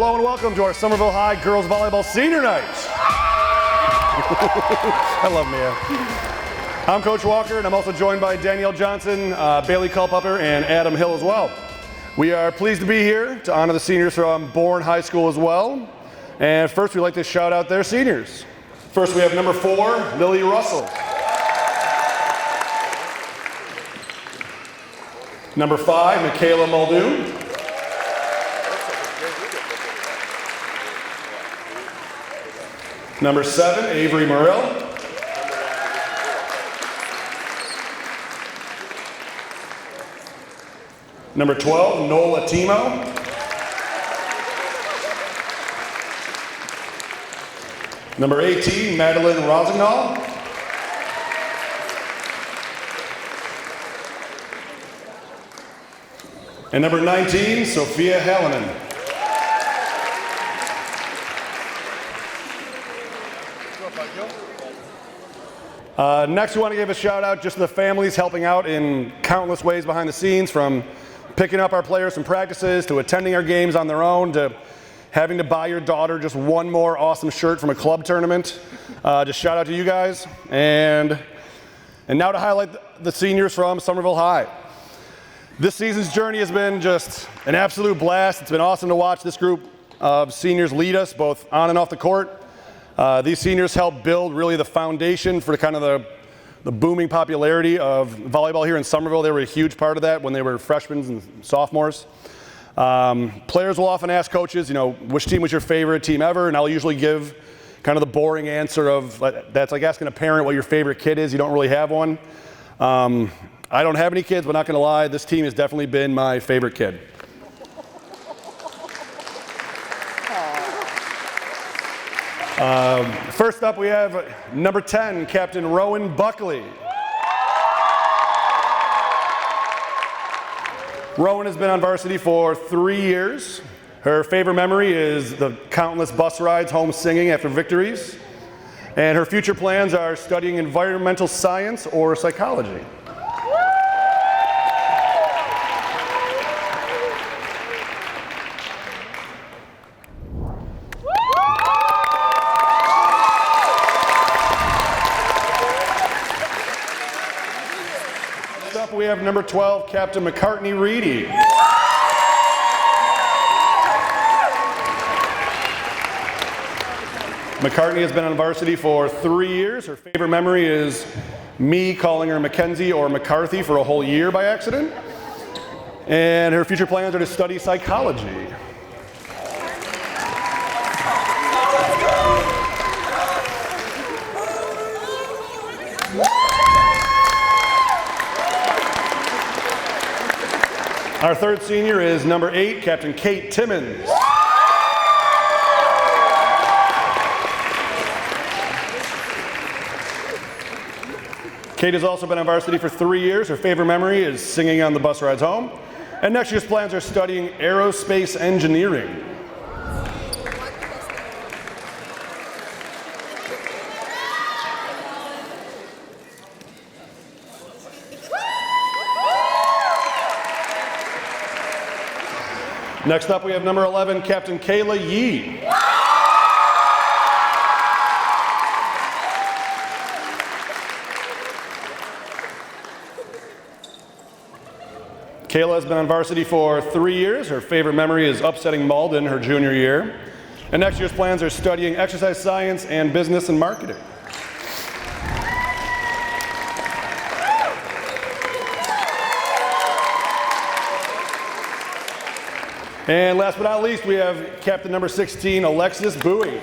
Hello and welcome to our Somerville High Girls Volleyball Senior Night. I love Mia. I'm Coach Walker, and I'm also joined by Danielle Johnson, Bailey Culpepper, and Adam Hill as well. We are pleased to be here to honor the seniors from Bourne High School as well. And first, we'd like to shout out their seniors. First, we have number 4, Lily Russell. Number 5, Michaela Muldoon. Number 7, Avery Morrill. Number 12, Nola Timo. Number 18, Madeline Rosignol. And number 19, Sophia Hallinan. Next, we want to give a shout out just to the families helping out in countless ways behind the scenes, from picking up our players from practices to attending our games on their own to having to buy your daughter just one more awesome shirt from a club tournament. Just shout out to you guys. And now to highlight the seniors from Somerville High. This season's journey has been just an absolute blast. It's been awesome to watch this group of seniors lead us both on and off the court. These seniors helped build really the foundation for kind of the booming popularity of volleyball here in Somerville. They were a huge part of that when they were freshmen and sophomores. Players will often ask coaches, you know, which team was your favorite team ever? And I'll usually give kind of the boring answer of that's like asking a parent what your favorite kid is. You don't really have one. I don't have any kids, but not going to lie, this team has definitely been my favorite kid. First up, we have number 10, Captain Rowan Buckley. Rowan has been on varsity for 3 years. Her favorite memory is the countless bus rides home singing after victories. And her future plans are studying environmental science or psychology. We have number 12, Captain McCartney Reedy. McCartney has been on varsity for 3 years. Her favorite memory is me calling her Mackenzie or McCarthy for a whole year by accident. And her future plans are to study psychology. Our third senior is number 8, Captain Kate Timmons. Kate has also been on varsity for 3 years. Her favorite memory is singing on the bus rides home. And next year's plans are studying aerospace engineering. Next up, we have number 11, Captain Kayla Yee. Kayla has been on varsity for 3 years. Her favorite memory is upsetting Malden her junior year. And next year's plans are studying exercise science and business and marketing. And last but not least, we have Captain number 16, Alexis Bowie.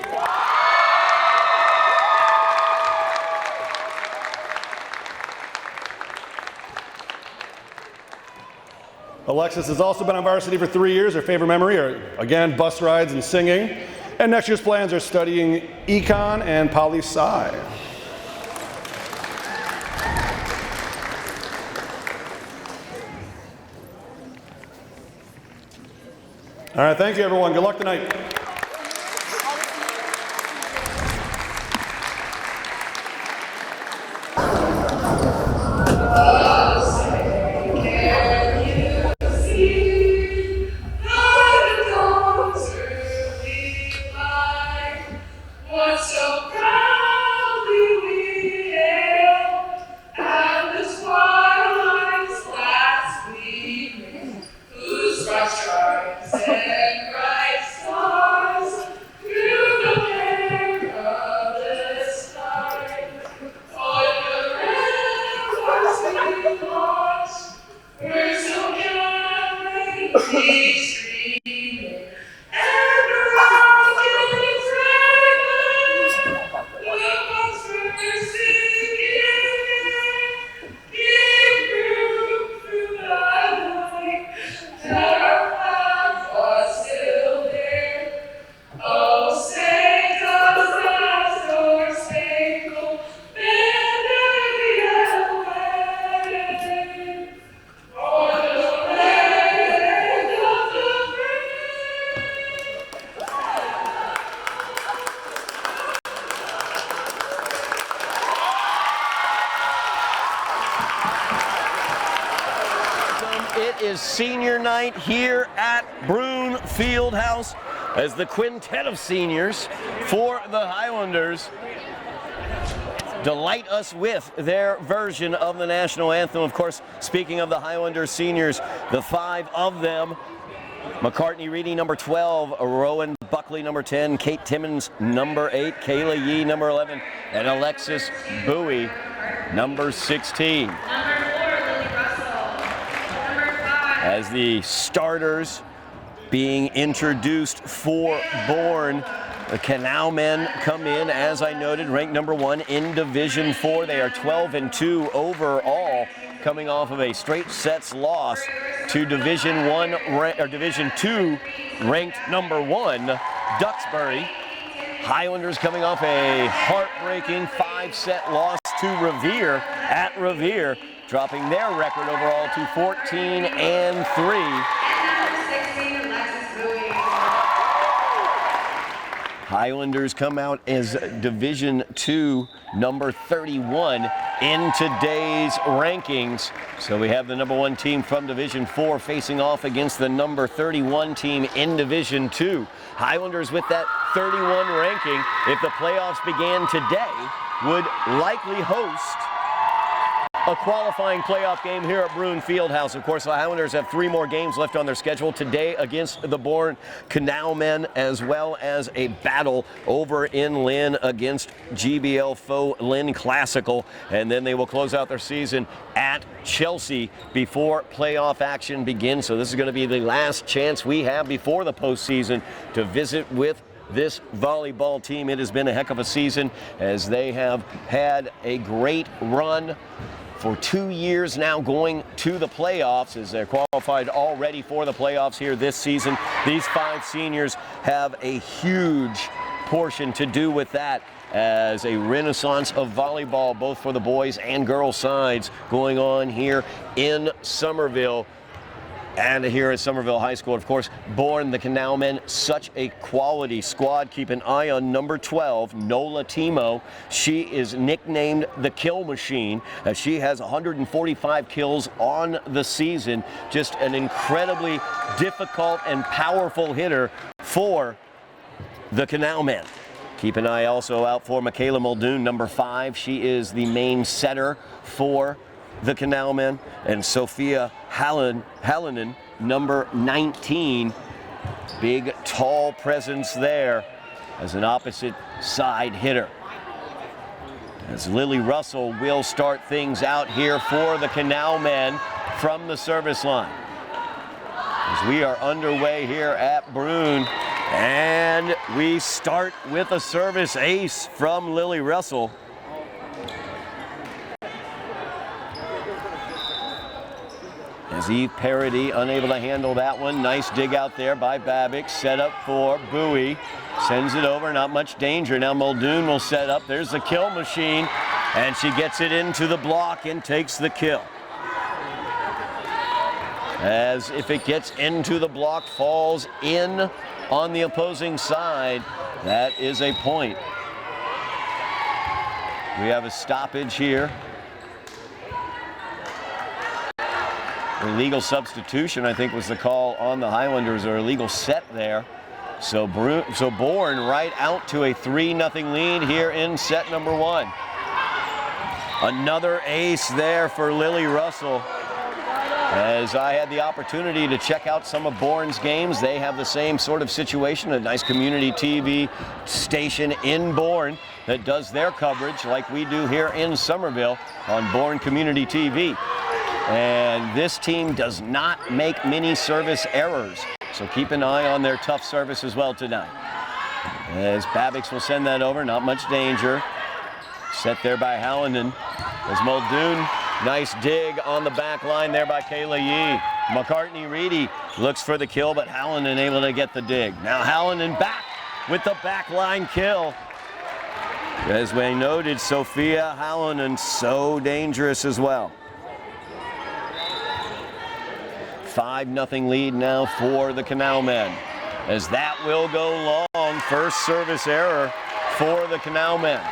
Alexis has also been on varsity for 3 years. Her favorite memory are, again, bus rides and singing. And next year's plans are studying econ and poli-sci. All right, thank you, everyone. Good luck tonight. It is senior night here at Brune Fieldhouse as the quintet of seniors for the Highlanders delight us with their version of the national anthem. Of course, speaking of the Highlanders seniors, the 5 of them: McCartney Reedy, number 12, Rowan Buckley, number 10, Kate Timmons, number 8, Kayla Yee, number 11, and Alexis Bowie, number 16. As the starters being introduced for Bourne, the Canalwomen come in, as I noted, ranked number 1 in Division 4. They are 12-2 overall, coming off of a straight sets loss to Division 2 ranked number 1 Duxbury. Highlanders coming off a heartbreaking 5-set loss to Revere at Revere, dropping their record overall to 14-3. Highlanders come out as Division 2 number 31 in today's rankings. So we have the number 1 team from Division 4 facing off against the number 31 team in Division 2. Highlanders with that 31 ranking, if the playoffs began today, would likely host a qualifying playoff game here at Brune Fieldhouse. Of course, the Highlanders have 3 more games left on their schedule today against the Bourne Canalwomen, as well as a battle over in Lynn against GBL foe Lynn Classical. And then they will close out their season at Chelsea before playoff action begins. So this is going to be the last chance we have before the postseason to visit with this volleyball team. It has been a heck of a season as they have had a great run for 2 years now, going to the playoffs, as they're qualified already for the playoffs here this season. These 5 seniors have a huge portion to do with that, as a renaissance of volleyball, both for the boys and girls sides, going on here in Somerville. And here at Somerville High School, of course, Bourne, the Canalwomen, such a quality squad. Keep an eye on number 12, Nola Timo. She is nicknamed the Kill Machine, as she has 145 kills on the season. Just an incredibly difficult and powerful hitter for the Canalwomen. Keep an eye also out for Michaela Muldoon, number 5. She is the main setter for the Canalwomen, and Sophia Hallinan, number 19. Big, tall presence there as an opposite side hitter. As Lily Russell will start things out here for the Canalwomen from the service line. As we are underway here at Brune, and we start with a service ace from Lily Russell. As Eve Parody unable to handle that one. Nice dig out there by Babic. Set up for Bowie. Sends it over, not much danger. Now Muldoon will set up. There's the Kill Machine. And she gets it into the block and takes the kill. As if it gets into the block, falls in on the opposing side. That is a point. We have a stoppage here. Illegal substitution, I think, was the call on the Highlanders, or illegal set there. So Bourne right out to a 3-0 lead here in set number 1. Another ace there for Lily Russell. As I had the opportunity to check out some of Bourne's games, they have the same sort of situation, a nice community TV station in Bourne that does their coverage like we do here in Somerville on Bourne Community TV. And this team does not make many service errors, so keep an eye on their tough service as well tonight. As Babics will send that over, not much danger. Set there by Hallinan. As Muldoon, nice dig on the back line there by Kayla Yee. McCartney Reedy looks for the kill, but Hallinan able to get the dig. Now Hallinan back with the back line kill. As we noted, Sophia Hallinan so dangerous as well. 5-0 lead now for the Canalwomen, as that will go long. First service error for the Canalwomen.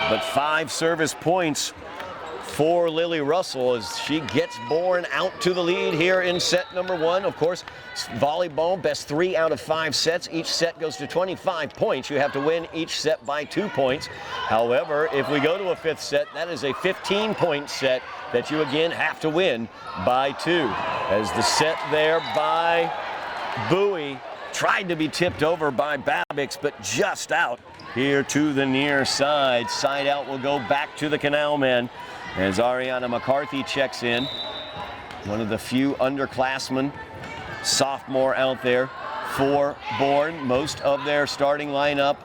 But 5 service points for Lily Russell as she gets Bourne out to the lead here in set number 1. Of course, volleyball, best 3 out of 5 sets. Each set goes to 25 points. You have to win each set by 2 points. However, if we go to a 5th set, that is a 15-point set that you again have to win by 2. As the set there by Bowie tried to be tipped over by Babbicks, but just out here to the near side. Side out will go back to the Canalwomen as Ariana McCarthy checks in. One of the few underclassmen, sophomore out there for Bourne. Most of their starting lineup,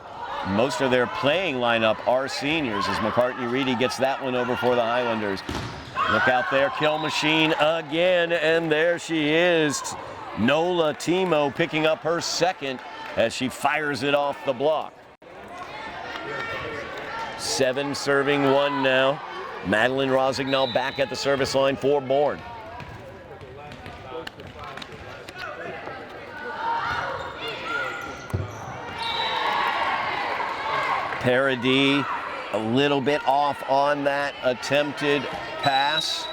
most of their playing lineup are seniors as McCartney-Reedy gets that one over for the Highlanders. Look out there, kill machine again, and there she is. Nola Timo picking up her second as she fires it off the block. 7 serving 1 now. Madeline Rosignol back at the service line for Bourne. Paradis a little bit off on that attempted pass.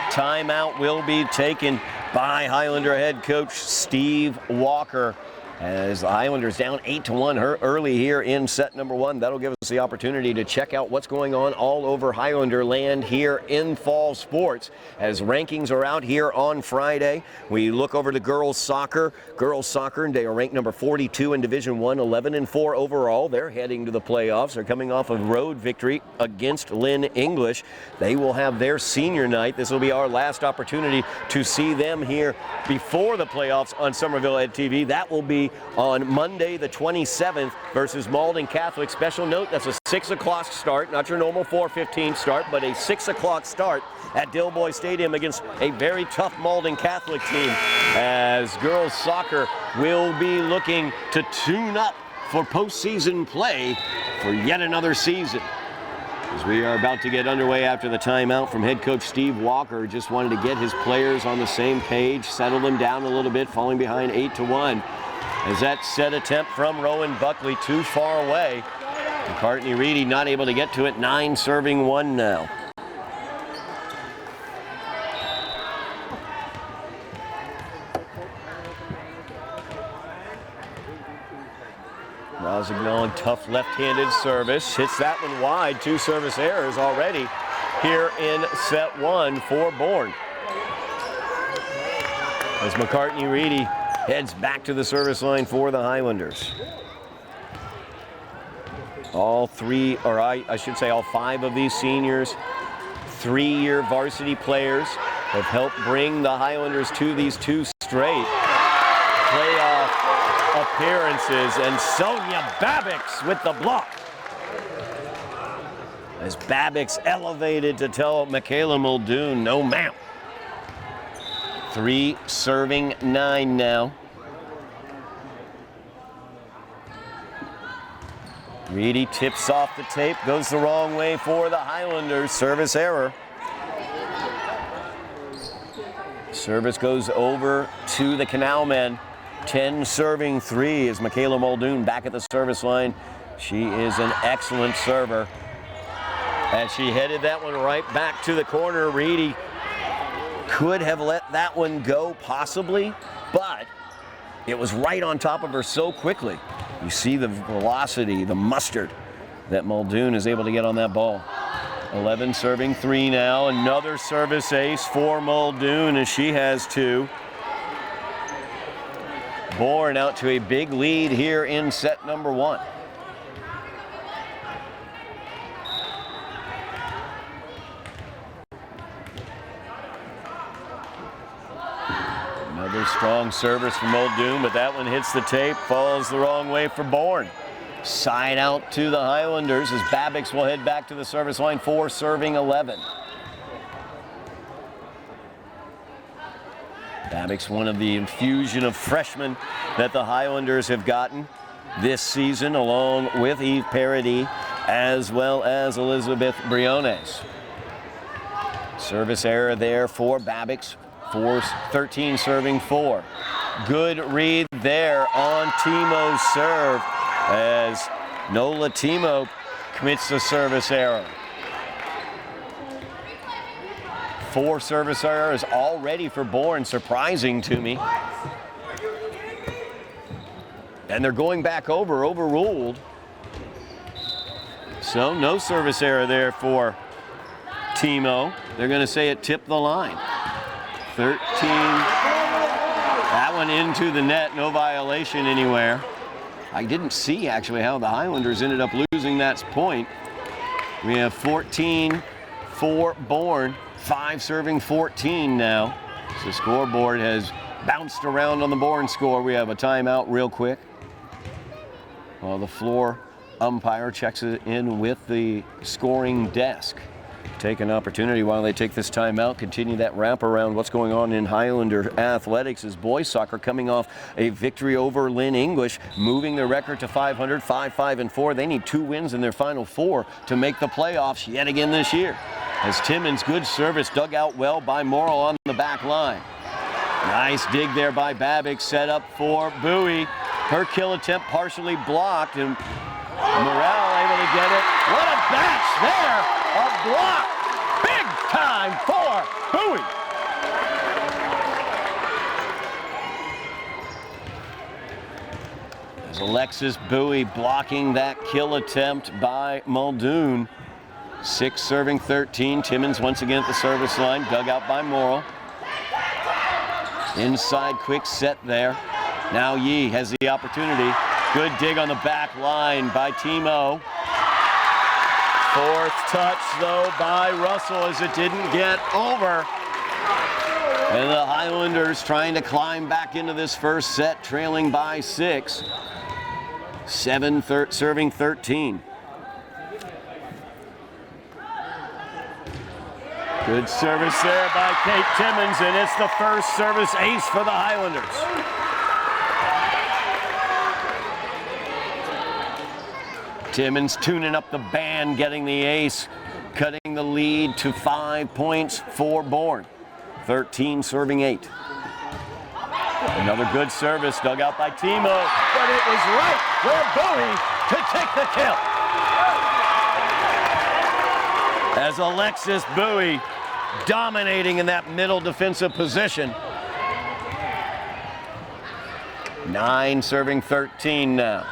Timeout will be taken by Highlander head coach Steve Walker as the Highlanders down 8-1 early here in set number 1. That'll give us the opportunity to check out what's going on all over Highlander land here in fall sports. As rankings are out here on Friday, we look over to girls soccer. Girls soccer, they are ranked number 42 in Division 1, 11-4 overall. They're heading to the playoffs. They're coming off a road victory against Lynn English. They will have their senior night. This will be our last opportunity to see them here before the playoffs on Somerville Ed TV. That will be on Monday the 27th versus Malden Catholic. Special note, that's a 6 o'clock start, not your normal 4:15 start, but a 6 o'clock start at Dilboy Stadium against a very tough Malden Catholic team, as girls soccer will be looking to tune up for postseason play for yet another season. As we are about to get underway after the timeout from head coach Steve Walker, just wanted to get his players on the same page, settle them down a little bit, falling behind 8-1. As that set attempt from Rowan Buckley too far away. McCartney-Reedy not able to get to it. 9 serving 1 now. Rosignol, tough left-handed service. Hits that one wide. 2 service errors already here in set 1 for Bourne. As McCartney-Reedy heads back to the service line for the Highlanders. All 3, or I should say all 5 of these seniors, 3-year varsity players, have helped bring the Highlanders to these 2 straight playoff appearances. And Sonia Babbicks with the block. As Babbicks elevated to tell Michaela Muldoon, no ma'am. 3 serving 9 now. Reedy tips off the tape, goes the wrong way for the Highlanders. Service error. Service goes over to the Canalwomen. 10 serving 3 is Michaela Muldoon back at the service line. She is an excellent server. And she headed that one right back to the corner. Reedy could have let that one go possibly, but it was right on top of her so quickly. You see the velocity, the mustard that Muldoon is able to get on that ball. 11 serving 3 now. Another service ace for Muldoon as she has 2. Bourne out to a big lead here in set number 1. Another strong service from Muldoon, but that one hits the tape, falls the wrong way for Bourne. Side out to the Highlanders as Babbicks will head back to the service line. 4 serving 11. Babbicks, one of the infusion of freshmen that the Highlanders have gotten this season, along with Eve Paradis as well as Elizabeth Briones. Service error there for Babbicks. 13 serving 4. Good read there on Timo's serve as Nola Timo commits the service error. 4 service errors already for Bourne, surprising to me. And they're going back overruled. So no service error there for Timo. They're going to say it tipped the line. 13. That one into the net, no violation anywhere. I didn't see actually how the Highlanders ended up losing that point. We have 14 for Bourne, 5 serving 14 now. So the scoreboard has bounced around on the Bourne score. We have a timeout real quick. Well, the floor umpire checks it in with the scoring desk. Take an opportunity while they take this timeout, continue that wrap around what's going on in Highlander athletics as boys soccer coming off a victory over Lynn English, moving their record to 500, 5-5-4. They need 2 wins in their final 4 to make the playoffs yet again this year. As Timmons, good service, dug out well by Morrill on the back line. Nice dig there by Babic, set up for Bowie. Her kill attempt partially blocked, and Morrell able to get it. What a batch there! A block! Big time for Bowie! As Alexis Bowie blocking that kill attempt by Muldoon. 6 serving 13. Timmons once again at the service line, dug out by Morrill. Inside quick set there. Now Yee has the opportunity. Good dig on the back line by Timo. 4th touch though by Russell as it didn't get over. And the Highlanders trying to climb back into this first set, trailing by 6. 7 serving 13. Good service there by Kate Timmons, and it's the first service ace for the Highlanders. Timmons tuning up the band, getting the ace, cutting the lead to 5 points for Bourne. 13 serving 8. Another good service dug out by Timo, but it was right where Bowie could take the kill. As Alexis Bowie dominating in that middle defensive position. 9 serving 13 now.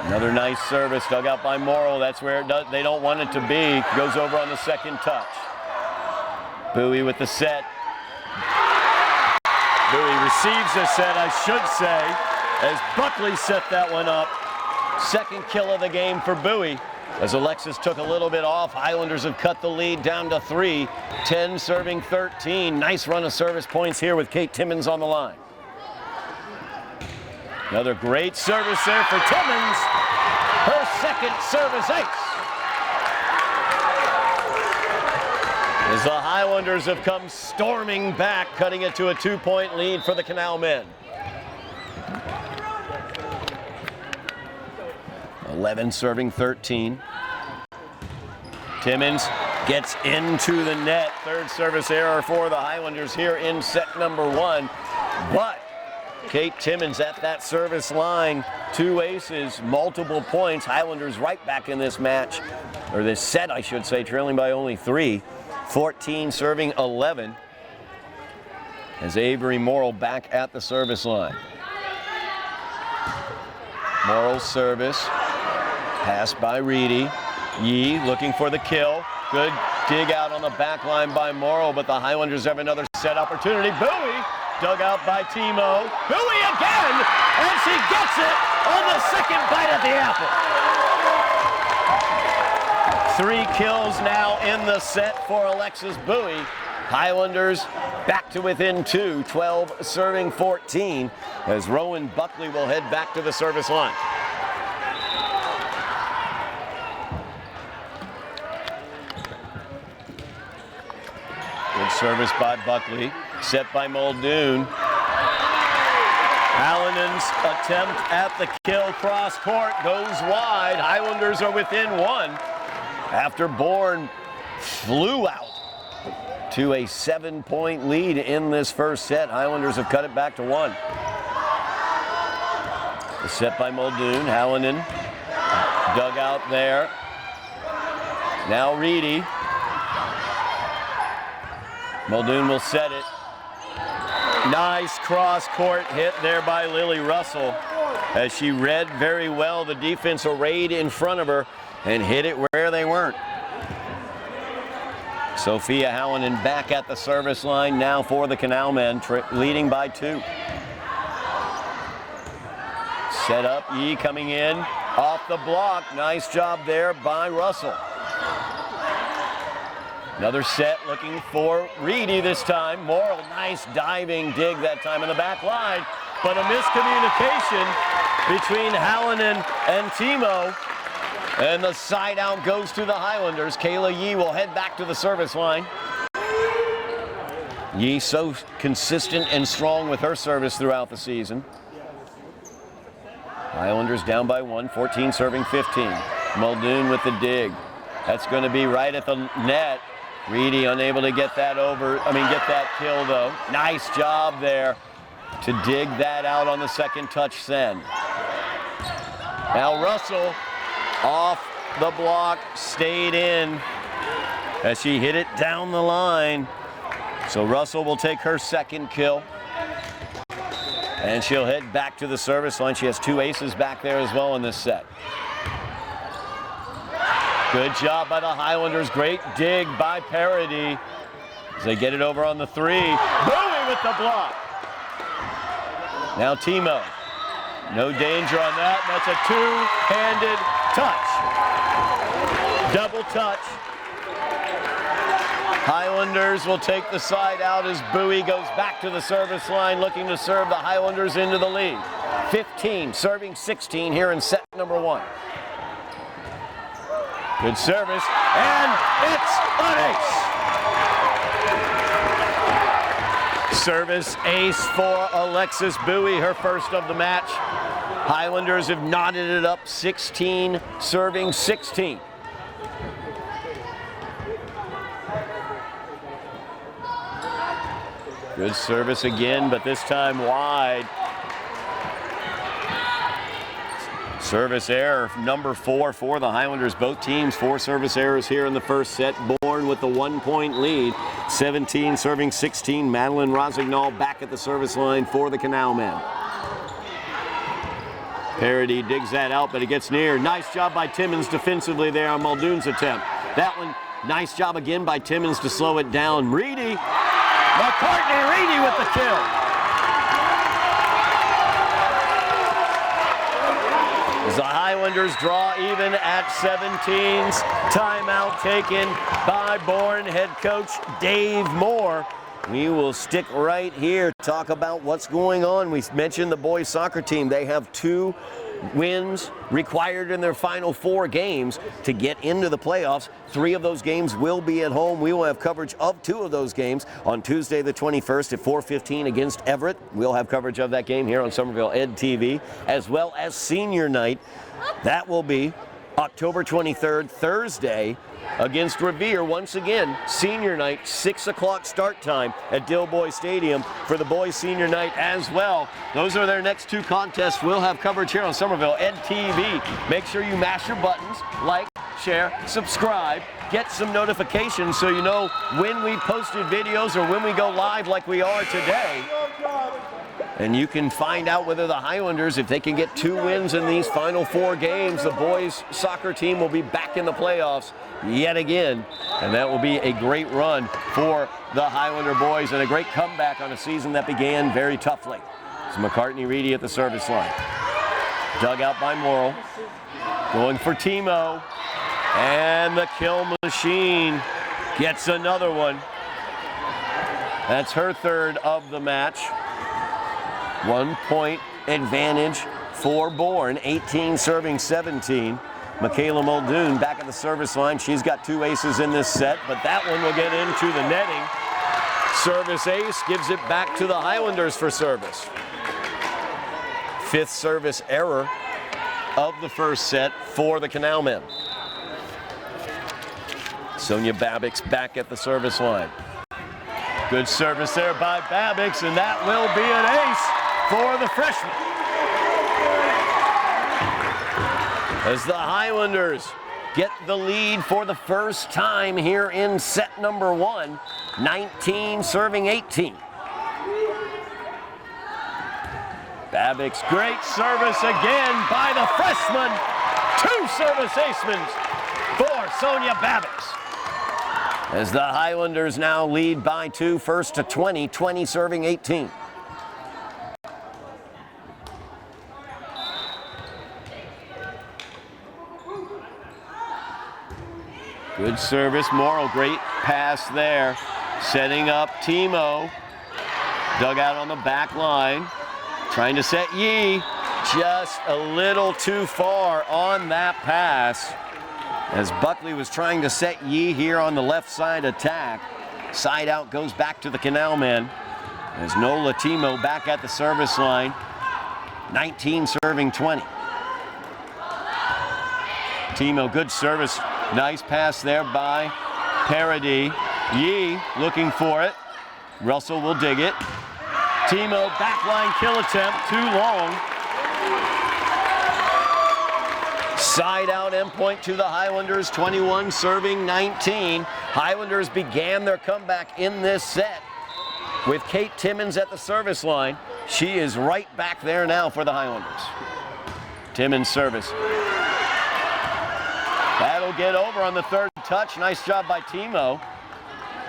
Another nice service dug out by Morrill. That's where they don't want it to be. Goes over on the second touch. Bowie with the set. Bowie receives the set, I should say, as Buckley set that one up. Second kill of the game for Bowie. As Alexis took a little bit off, Highlanders have cut the lead down to 3. 10 serving 13. Nice run of service points here with Kate Timmons on the line. Another great service there for Timmons. Her second service ace. As the Highlanders have come storming back, cutting it to a 2-point lead for the Canalwomen. 11 serving 13. Timmons gets into the net. 3rd service error for the Highlanders here in set number 1. But Kate Timmons at that service line, 2 aces, multiple points. Highlanders right back in this match, or this set, I should say, trailing by only 3. 14 serving 11. As Avery Morrill back at the service line. Morrill's service, pass by Reedy. Yee looking for the kill. Good dig out on the back line by Morrill, but the Highlanders have another set opportunity. Bowie dug out by Timo. Bowie again, and she gets it on the second bite at the apple. 3 kills now in the set for Alexis Bowie. Highlanders back to within 2, 12 serving 14, as Rowan Buckley will head back to the service line. Good service by Buckley, set by Muldoon. Hallinnen's attempt at the kill cross court goes wide. Highlanders are within 1 after Bourne flew out to a 7-point lead in this first set. Highlanders have cut it back to 1. The set by Muldoon. Hallinnen dug out there. Now Reedy. Muldoon will set it. Nice cross-court hit there by Lily Russell as she read very well the defense arrayed in front of her and hit it where they weren't. Sophia Hallinan back at the service line now for the Canalmen, leading by 2. Set up, Yee coming in off the block. Nice job there by Russell. Another set looking for Reedy this time. Morrill, nice diving dig that time in the back line, but a miscommunication between Hallinan and Timo. And the side out goes to the Highlanders. Kayla Yee will head back to the service line. Yee so consistent and strong with her service throughout the season. Highlanders down by 1, 14 serving 15. Muldoon with the dig. That's going to be right at the net. Reedy unable to get that get that kill though. Nice job there to dig that out on the second touch send. Now Russell off the block, stayed in as she hit it down the line. So Russell will take her second kill. And she'll head back to the service line. She has 2 aces back there as well in this set. Good job by the Highlanders. Great dig by Parody as they get it over on the 3. Bowie with the block. Now Timo. No danger on that. That's a 2-handed touch. Double touch. Highlanders will take the side out as Bowie goes back to the service line looking to serve the Highlanders into the lead. 15 serving 16 here in set number 1. Good service, and it's an ace. Service ace for Alexis Bowie, her first of the match. Highlanders have knotted it up 16 serving 16. Good service again, but this time wide. Service error, number 4 for the Highlanders. Both teams 4 service errors here in the first set. Bourne with the 1-point lead. 17 serving 16. Madeline Rosignol back at the service line for the Canalmen. Parody digs that out, but it gets near. Nice job by Timmons defensively there on Muldoon's attempt. That one, nice job again by Timmons to slow it down. Reedy. McCartney Reedy with the kill. As the Highlanders draw even at 17s. Timeout taken by Bourne head coach Dave Moore. We will stick right here, talk about what's going on. We mentioned the boys soccer team. They have 2 wins required in their final 4 games to get into the playoffs. 3 of those games will be at home. We will have coverage of 2 of those games on Tuesday the 21st at 4:15 against Everett. We'll have coverage of that game here on Somerville Ed TV, as well as senior night. That will be October 23rd, Thursday, against Revere. Once again, senior night, 6 o'clock start time at Dilboy Stadium for the boys senior night as well. Those are their next 2 contests. We'll have coverage here on Somerville Ed TV. Make sure you mash your buttons, like, share, subscribe, get some notifications so you know when we posted videos or when we go live like we are today. And you can find out whether the Highlanders, if they can get 2 wins in these final 4 games, the boys soccer team will be back in the playoffs yet again. And that will be a great run for the Highlander boys and a great comeback on a season that began very toughly. It's McCartney Reedy at the service line. Dug out by Morrill. Going for Timo. And the kill machine gets another one. That's her 3rd of the match. 1-point advantage for Bourne, 18 serving 17. Michaela Muldoon back at the service line. She's got 2 aces in this set, but that one will get into the netting. Service ace gives it back to the Highlanders for service. 5th service error of the first set for the Canalmen. Sonia Babix back at the service line. Good service there by Babix, and that will be an ace for the freshman. As the Highlanders get the lead for the first time here in set number 1. 19 serving 18. Babbitt's great service again by the freshman. 2 service acements for Sonia Babbitt. As the Highlanders now lead by 2, first to 20, 20 serving 18. Good service, Morrill, great pass there. Setting up Timo. Dug out on the back line. Trying to set Yee. Just a little too far on that pass. As Buckley was trying to set Yee here on the left side attack. Side out goes back to the Canalwomen. As Nola Timo back at the service line. 19 serving 20. Timo, good service. Nice pass there by Parody. Yee looking for it. Russell will dig it. Timo, backline kill attempt, too long. Side out endpoint to the Highlanders, 21 serving 19. Highlanders began their comeback in this set with Kate Timmons at the service line. She is right back there now for the Highlanders. Timmons service. That'll get over on the third touch. Nice job by Timo.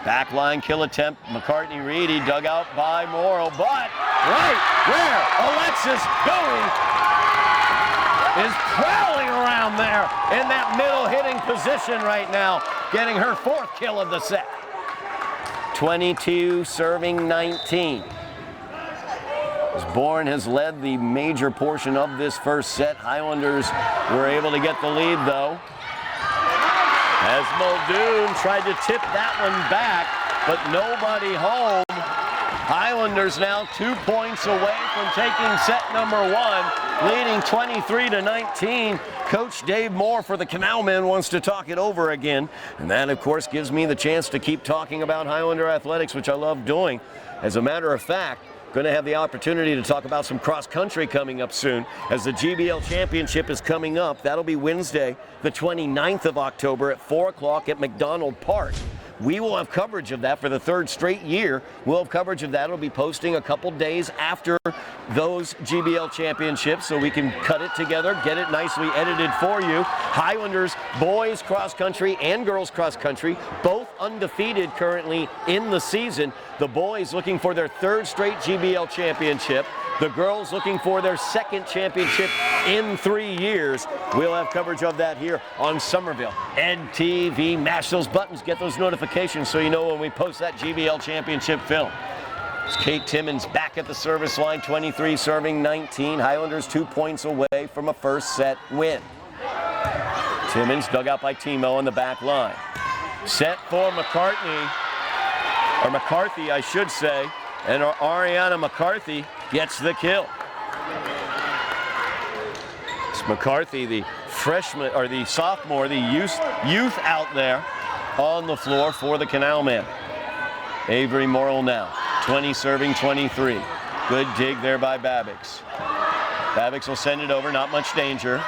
Backline kill attempt, McCartney-Reedy dug out by Morrill, but right where Alexis Bowie is prowling around there in that middle hitting position right now, getting her 4th kill of the set. 22 serving 19. As Bourne has led the major portion of this first set, Highlanders were able to get the lead though. As Muldoon tried to tip that one back, but nobody home. Highlanders now 2 points away from taking set number 1, leading 23-19. Coach Dave Moore for the Canalwomen wants to talk it over again. And that, of course, gives me the chance to keep talking about Highlander athletics, which I love doing. As a matter of fact, going to have the opportunity to talk about some cross country coming up soon as the GBL Championship is coming up. That'll be Wednesday, the 29th of October at 4 o'clock at McDonald Park. We will have coverage of that for the 3rd straight year. We'll have coverage of that. We'll be posting a couple days after those GBL championships so we can cut it together, get it nicely edited for you. Highlanders, boys cross country and girls cross country, both undefeated currently in the season. The boys looking for their 3rd straight GBL championship. The girls looking for their 2nd championship in 3 years. We'll have coverage of that here on Somerville. EdTV, mash those buttons, get those notifications so you know when we post that GBL championship film. It's Kate Timmons back at the service line, 23 serving 19. Highlanders 2 points away from a first set win. Timmons dug out by Timo on the back line. Set for McCarthy, I should say, and Ariana McCarthy gets the kill. It's McCarthy, the freshman, or the sophomore, the youth out there on the floor for the Canalwomen. Avery Morrill now, 20 serving 23. Good dig there by Babbitt. Babbitt will send it over, not much danger.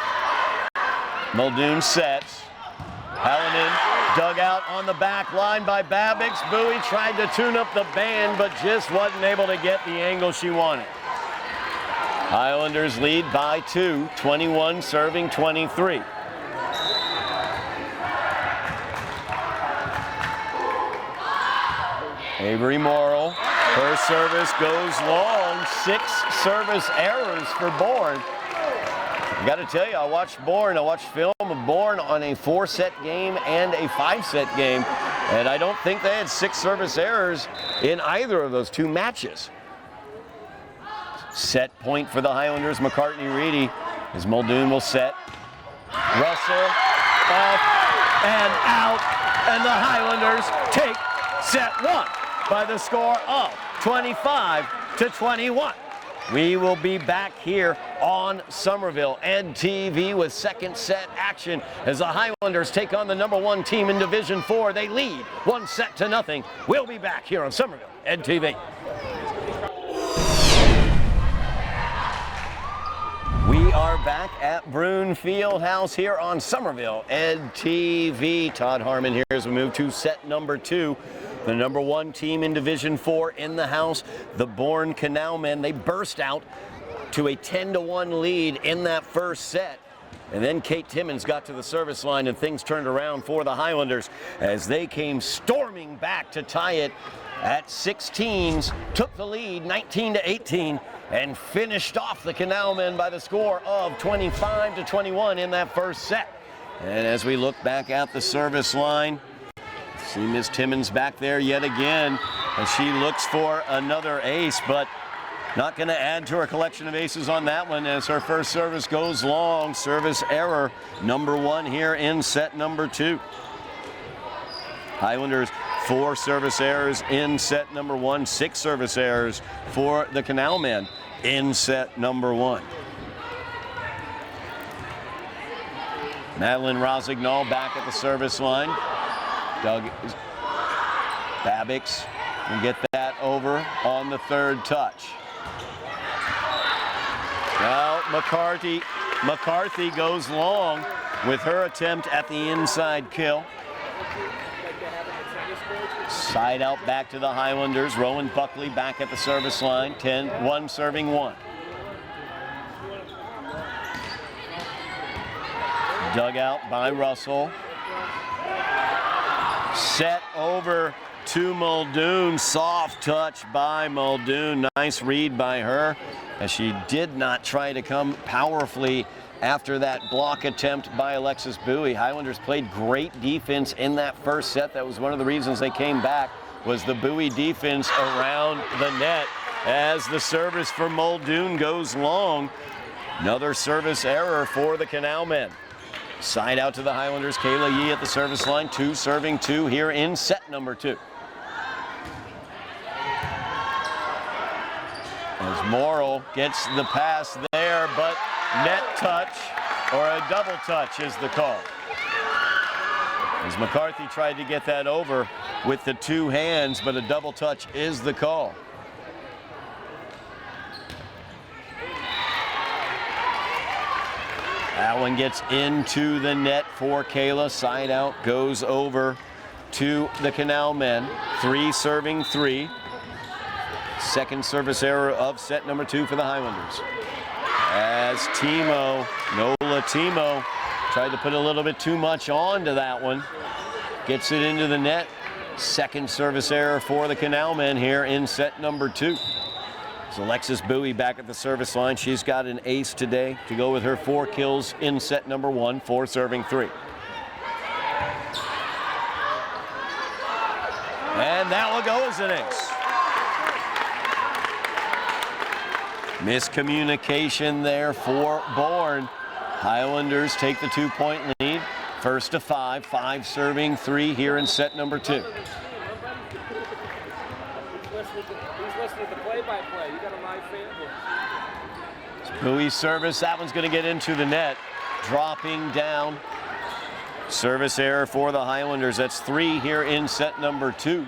Muldoon sets. Hallinan dug out on the back line by Babbitt. Bowie tried to tune up the band, but just wasn't able to get the angle she wanted. Highlanders lead by 2, 21 serving 23. Avery Morrill, her service goes long, 6 service errors for Bourne. I got to tell you, I watched film of Bourne on a 4-set game and a 5-set game, and I don't think they had 6 service errors in either of those 2 matches. Set point for the Highlanders, McCartney-Reedy, as Muldoon will set. Russell, off, and out, and the Highlanders take set 1 by the score of 25-21. We will be back here on Somerville EdTV with 2nd set action as the Highlanders take on the number 1 team in Division 4. They lead 1-0. We'll be back here on Somerville EdTV. We are back at Brune Fieldhouse here on Somerville EdTV. Todd Harmon here as we move to set number 2. The number 1 team in Division 4 in the house, the Bourne Canalwomen. They burst out to a 10-1 lead in that first set. And then Kate Timmons got to the service line and things turned around for the Highlanders as they came storming back to tie it at 16s, took the lead 19-18 and finished off the Canalwomen by the score of 25-21 in that first set. And as we look back at the service line, see Miss Timmons back there yet again as she looks for another ace, but not going to add to her collection of aces on that one as her first service goes long. Service error, number 1 here in set number 2. Highlanders 4 service errors in set number 1, 6 service errors for the Canalwomen in set number 1. Madeline Rosignol back at the service line. Babbix will get that over on the third touch. Well, McCarthy goes long with her attempt at the inside kill. Side out back to the Highlanders. Rowan Buckley back at the service line. 10-1 serving 1. Dug out by Russell. Set over to Muldoon. Soft touch by Muldoon. Nice read by her as she did not try to come powerfully after that block attempt by Alexis Bowie. Highlanders played great defense in that first set. That was one of the reasons they came back, was the Bowie defense around the net as the service for Muldoon goes long. Another service error for the Canalwomen. Side out to the Highlanders. Kayla Yee at the service line. 2 serving 2 here in set number 2. As Morrill gets the pass there, but net touch or a double touch is the call. As McCarthy tried to get that over with the 2 hands, but a double touch is the call. That one gets into the net for Kayla. Side out goes over to the Canalwomen. 3 serving 3. Second service error of set number 2 for the Highlanders. As Nola Timo tried to put a little bit too much onto that one. Gets it into the net. Second service error for the Canalwomen here in set number 2. So Alexis Bowie back at the service line. She's got an ace today to go with her 4 kills in set number 1, 4 serving 3. And that will go as an ace. Miscommunication there for Bourne. Highlanders take the 2-point lead. First to 5, 5 serving 3 here in set number 2. He's listening to play-by-play. You got a live fan. Bowie's service, that one's going to get into the net. Dropping down. Service error for the Highlanders. That's 3 here in set number 2.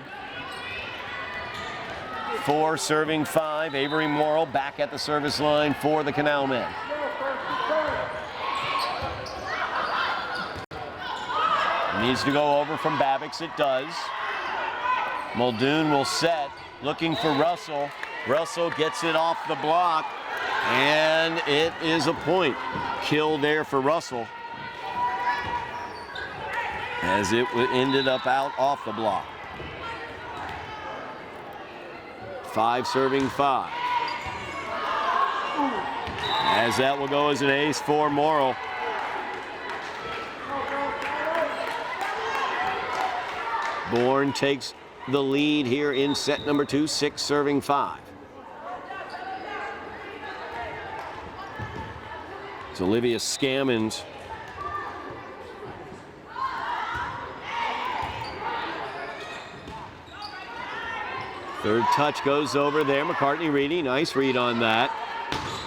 4 serving 5. Avery Morrill back at the service line for the Canalwomen. Needs to go over from Babbix. It does. Muldoon will set, looking for Russell. Russell gets it off the block, and it is a point. Kill there for Russell, as it ended up out off the block. 5 serving 5. As that will go as an ace for Morrill. Bourne takes the lead here in set number 2, 6 serving 5. It's Olivia Scammons. Third touch goes over there. McCartney Reedy, nice read on that.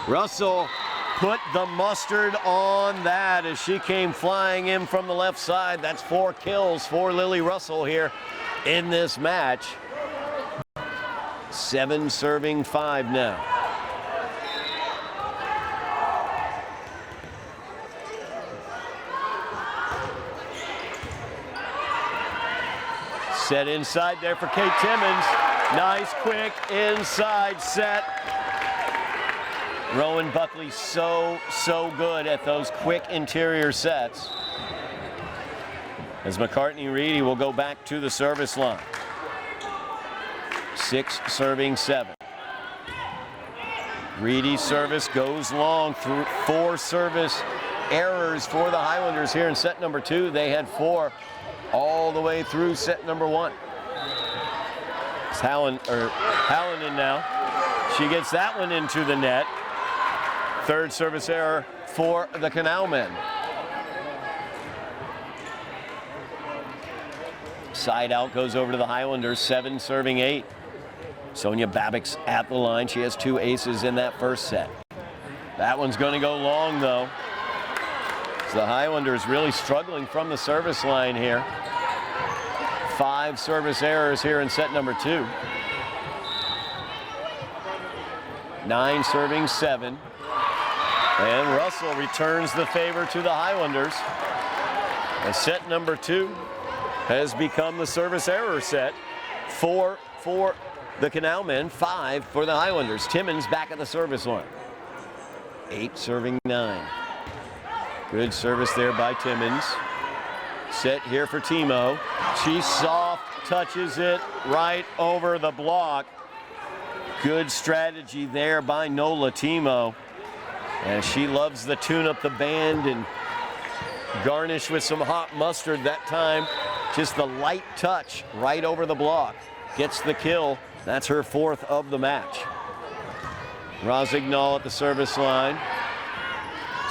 Russell put the mustard on that as she came flying in from the left side. That's 4 kills for Lily Russell here in this match. 7 serving 5 now. Set inside there for Kate Timmons. Nice, quick inside set. Rowan Buckley so good at those quick interior sets. As McCartney Reedy will go back to the service line. 6 serving 7. Reedy's service goes long through 4 service errors for the Highlanders here in set number 2. They had 4 all the way through set number 1. It's Hallinan now. She gets that one into the net. 3rd service error for the Canalwomen. Side out goes over to the Highlanders, 7 serving 8. Sonia Babbick's at the line. She has 2 aces in that first set. That one's going to go long, though. So the Highlanders really struggling from the service line here. 5 service errors here in set number 2. 9 serving 7. And Russell returns the favor to the Highlanders. And set number 2 has become the service error set. 4 for the Canalwomen, 5 for the Highlanders. Timmons back at the service line. 8 serving 9. Good service there by Timmons. Set here for Timo. She soft touches it right over the block. Good strategy there by Nola Timo. And she loves the tune up the band and garnish with some hot mustard that time. Just the light touch right over the block. Gets the kill. That's her 4th of the match. Rosignol at the service line.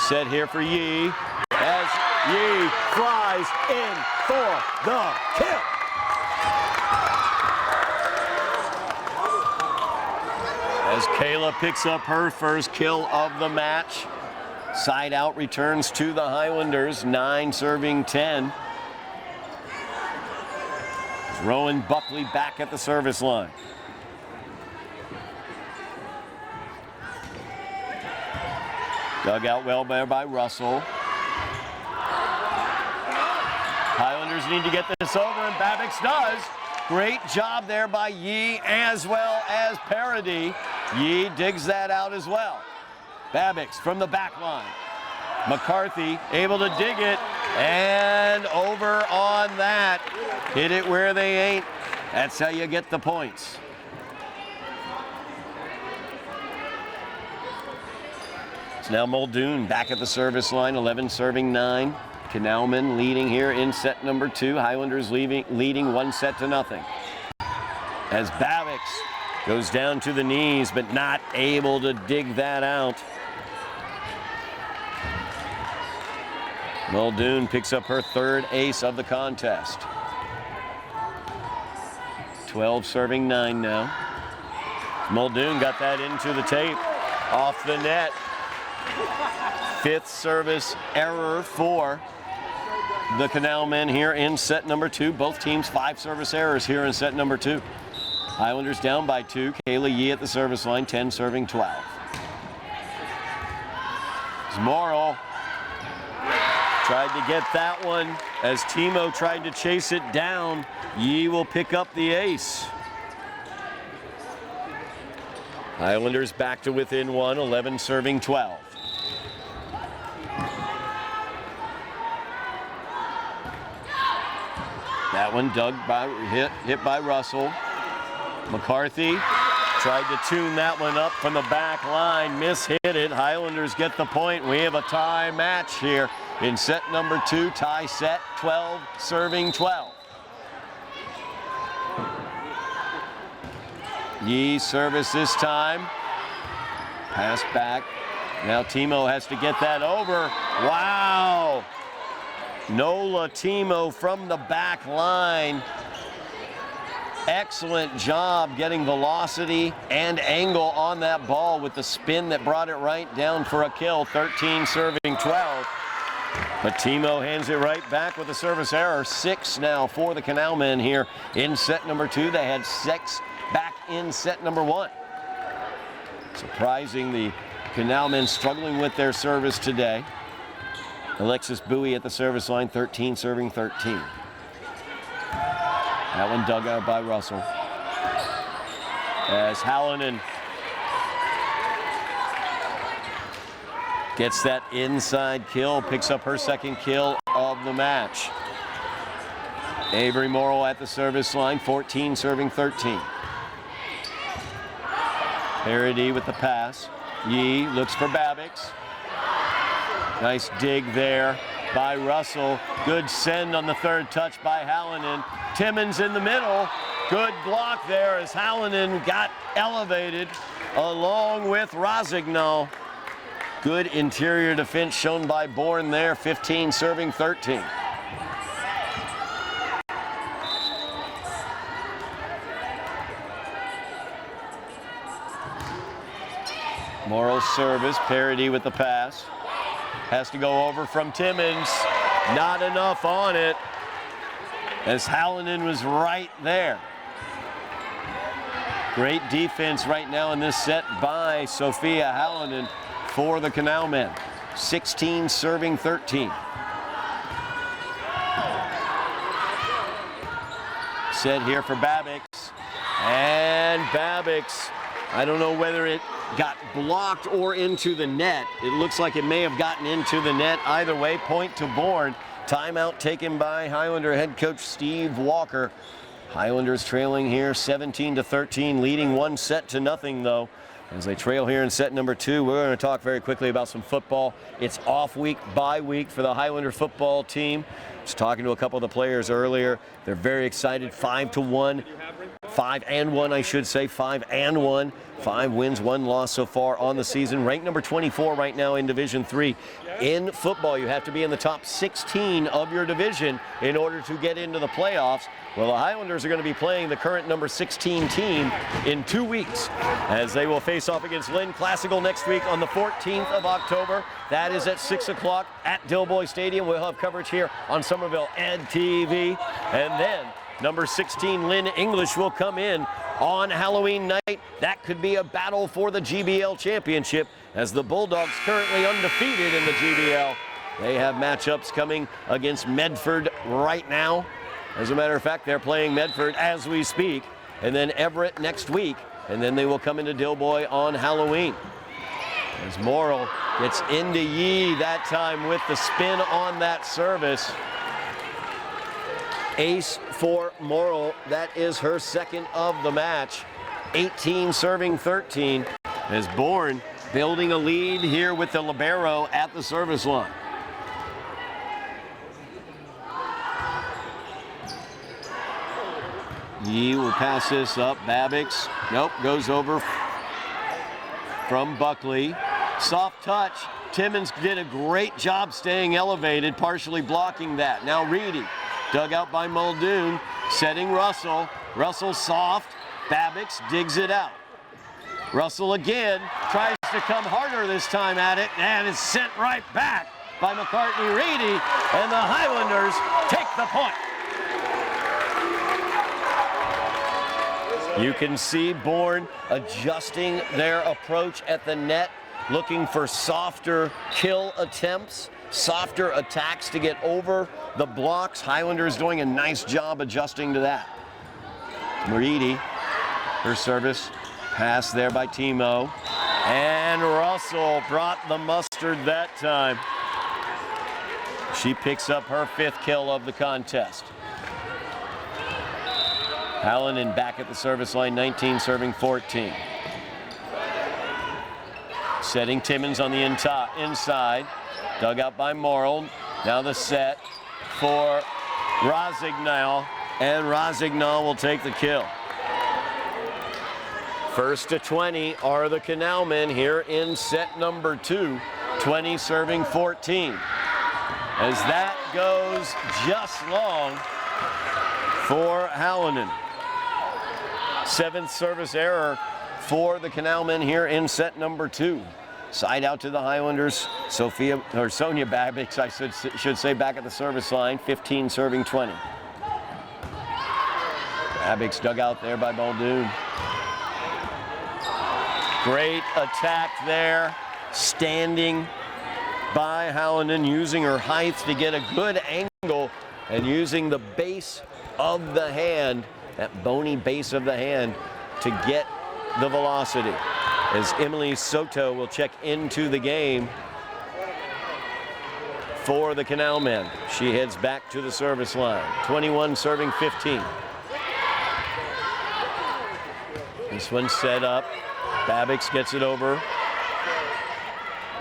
Set here for Yee. As Yee flies in for the kill. As Kayla picks up her first kill of the match. Side out returns to the Highlanders, 9 serving 10. Rowan Buckley back at the service line. Dug out well there by Russell. Highlanders need to get this over, and Babbitt does. Great job there by Yee as well as Parody. Yee digs that out as well. Babbix from the back line. McCarthy able to dig it, and over on that. Hit it where they ain't. That's how you get the points. It's now Muldoon back at the service line, 11 serving 9. Canalwomen leading here in set number 2. Highlanders leading 1-0. As Babbix goes down to the knees, but not able to dig that out. Muldoon picks up her 3rd ace of the contest. 12 serving 9 now. Muldoon got that into the tape, off the net. 5th service error for the Canalwomen here in set number 2. Both teams 5 service errors here in set number 2. Highlanders down by 2. Kayla Yee at the service line, 10 serving 12. Morrill tried to get that one as Timo tried to chase it down. Yee will pick up the ace. Highlanders back to within 1, 11 serving 12. That one dug by, hit by Russell. McCarthy tried to tune that one up from the back line, mishit it. Highlanders get the point. We have a tie match here in set number 2. Tie set, 12 serving 12. Yee service this time. Pass back. Now Timo has to get that over. Wow! Nola Timo from the back line. Excellent job getting velocity and angle on that ball with the spin that brought it right down for a kill. 13 serving 12. But Timo hands it right back with a service error. 6 now for the Canalwomen here in set number 2. They had 6 back in set number 1. Surprising the Canalwomen struggling with their service today. Alexis Bowie at the service line, 13 serving 13. That one dug out by Russell. As Hallinan gets that inside kill, picks up her second kill of the match. Avery Morrill at the service line, 14 serving 13. Parody with the pass. Yee looks for Babbicks. Nice dig there by Russell. Good send on the third touch by Hallinan. Timmons in the middle. Good block there as Hallinan got elevated along with Rosignol. Good interior defense shown by Bourne there, 15 serving 13. Morrill's service, Parody with the pass. Has to go over from Timmons. Not enough on it as Hallinan was right there. Great defense right now in this set by Sophia Hallinan for the Canalwomen. 16 serving 13. Set here for Babbicks. And Babbicks, I don't know whether it got blocked or into the net. It looks like it may have gotten into the net. Either way, point to Bourne. Timeout taken by Highlander head coach Steve Walker. Highlanders trailing here 17-13, leading 1-0 though. As they trail here in set number 2, we're going to talk very quickly about some football. It's off week, bye week for the Highlander football team. Just talking to a couple of the players earlier. They're very excited, 5-1. 5-1, I should say, 5-1. 5 wins, 1 loss so far on the season. Ranked number 24 right now in Division 3. In football, you have to be in the top 16 of your division in order to get into the playoffs. Well, the Highlanders are going to be playing the current number 16 team in 2 weeks as they will face off against Lynn Classical next week on the 14th of October. That is at 6 o'clock at Dilboy Stadium. We'll have coverage here on Somerville Ed TV. And then number 16 Lynn English will come in on Halloween night. That could be a battle for the GBL championship as the Bulldogs currently undefeated in the GBL. They have matchups coming against Medford right now. As a matter of fact, they're playing Medford as we speak, and then Everett next week, and then they will come into Dilboy on Halloween. As Morrill gets into Yee that time with the spin on that service. Ace for Morrill. That is her second of the match. 18 serving 13 as Bourne building a lead here with the libero at the service line. Yee will pass this up. Babbicks, nope, goes over from Buckley. Soft touch. Timmons did a great job staying elevated, partially blocking that. Now Reedy, dug out by Muldoon, setting Russell. Russell soft. Babbicks digs it out. Russell again tries to come harder this time at it, and is sent right back by McCartney Reedy, and the Highlanders take the point. You can see Bourne adjusting their approach at the net, looking for softer kill attempts, softer attacks to get over the blocks. Highlanders doing a nice job adjusting to that. Reedy, her service, pass there by Timo. And Russell brought the mustard that time. She picks up her 5th kill of the contest. Hallinan back at the service line, 19 serving 14. Setting Timmons on the inside. Dug out by Morrill. Now the set for Rosignol. And Rosignol will take the kill. First to 20 are the Canalwomen here in set number 2. 20 serving 14. As that goes just long for Hallinan. 7th service error for the Canalwomen here in set number 2. Side out to the Highlanders. Sonia Babbicks, I should say, back at the service line. 15 serving 20. Babbicks dug out there by Muldoon. Great attack there. Standing by Hallinan, using her height to get a good angle and using the base of the hand, that bony base of the hand, to get the velocity. As Emily Soto will check into the game for the Canalwomen. She heads back to the service line. 21 serving 15. This one set up. Babbix gets it over.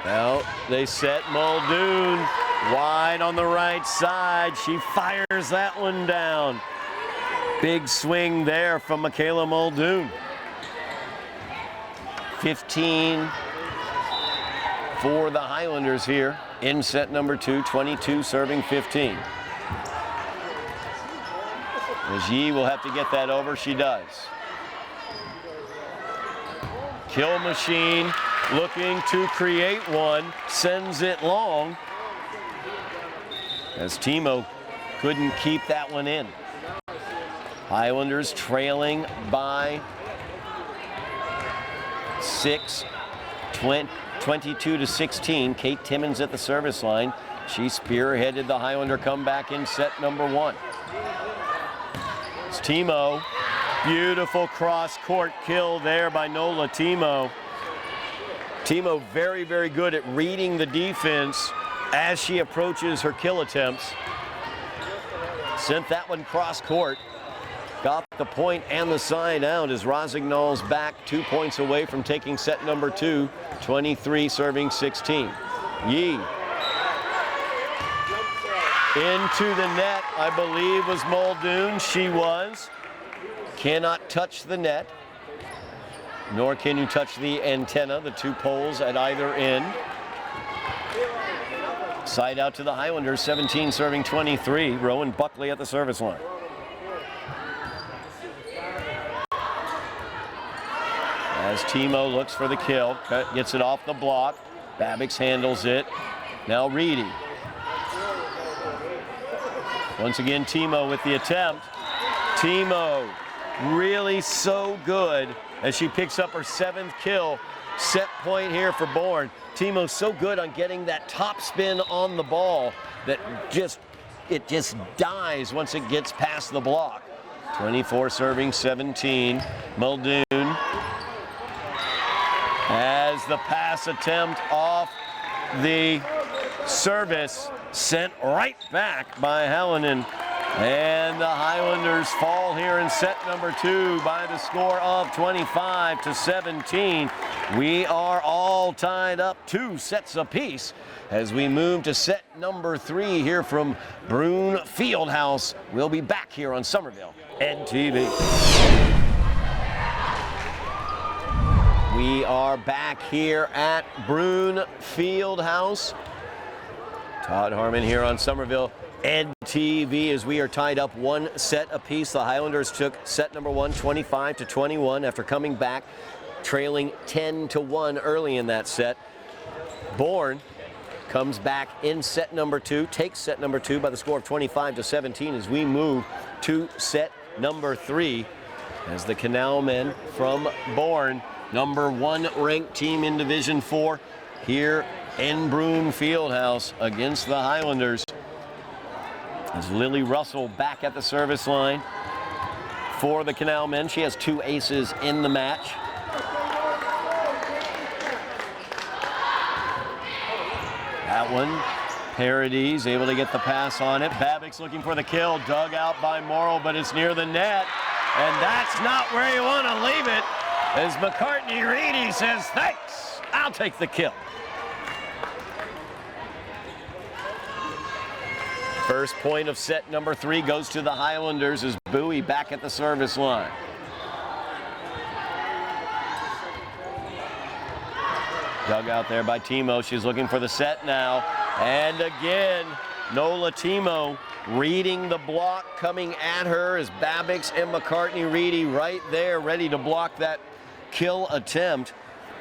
Now they set Muldoon wide on the right side. She fires that one down. Big swing there from Michaela Muldoon. 15 for the Highlanders here in set number 2, 22 serving 15. As Yee will have to get that over, she does. Kill machine looking to create one, sends it long. As Timo couldn't keep that one in. Highlanders trailing by 6, 22 to 16. Kate Timmons at the service line. She spearheaded the Highlander comeback in set number 1. It's Timo. Beautiful cross-court kill there by Nola Timo. Timo very, very good at reading the defense as she approaches her kill attempts. Sent that one cross-court. Got the point and the side out as Rosignol's back 2 points away from taking set number 2, 23 serving 16. Yee. Into the net, I believe, was Muldoon. She was. Cannot touch the net, nor can you touch the antenna, the 2 poles at either end. Side out to the Highlanders, 17 serving 23. Rowan Buckley at the service line. As Timo looks for the kill, gets it off the block. Babbix handles it. Now Reedy. Once again, Timo with the attempt. Timo really so good as she picks up her 7th kill. Set point here for Bourne. Timo so good on getting that top spin on the ball that it just dies once it gets past the block. 24 serving 17. Muldoon as the pass attempt off the service sent right back by Hallinan. And the Highlanders fall here in set number 2 by the score of 25 to 17. We are all tied up 2 sets apiece as we move to set number 3 here from Brune Fieldhouse. We'll be back here on Somerville NTV. We are back here at Brune Fieldhouse. Todd Harmon here on Somerville NTV as we are tied up 1 set apiece. The Highlanders took set number 1, 25 to 21 after coming back, trailing 10 to 1 early in that set. Bourne comes back in set number 2, takes set number 2 by the score of 25 to 17 as we move to set number 3 as the Canalwomen from Bourne, number 1 ranked team in Division 4 here in Brune Fieldhouse against the Highlanders. As Lily Russell back at the service line for the Canalwomen. She has 2 aces in the match. That one, Paradis able to get the pass on it. Babbix looking for the kill, dug out by Morrill, but it's near the net. And that's not where you want to leave it. As McCartney Reedy says, thanks, I'll take the kill. First point of set number 3 goes to the Highlanders as Bowie back at the service line. Dug out there by Timo. She's looking for the set now. And again, Nola Timo reading the block coming at her as Babbix and McCartney Reedy right there ready to block that kill attempt.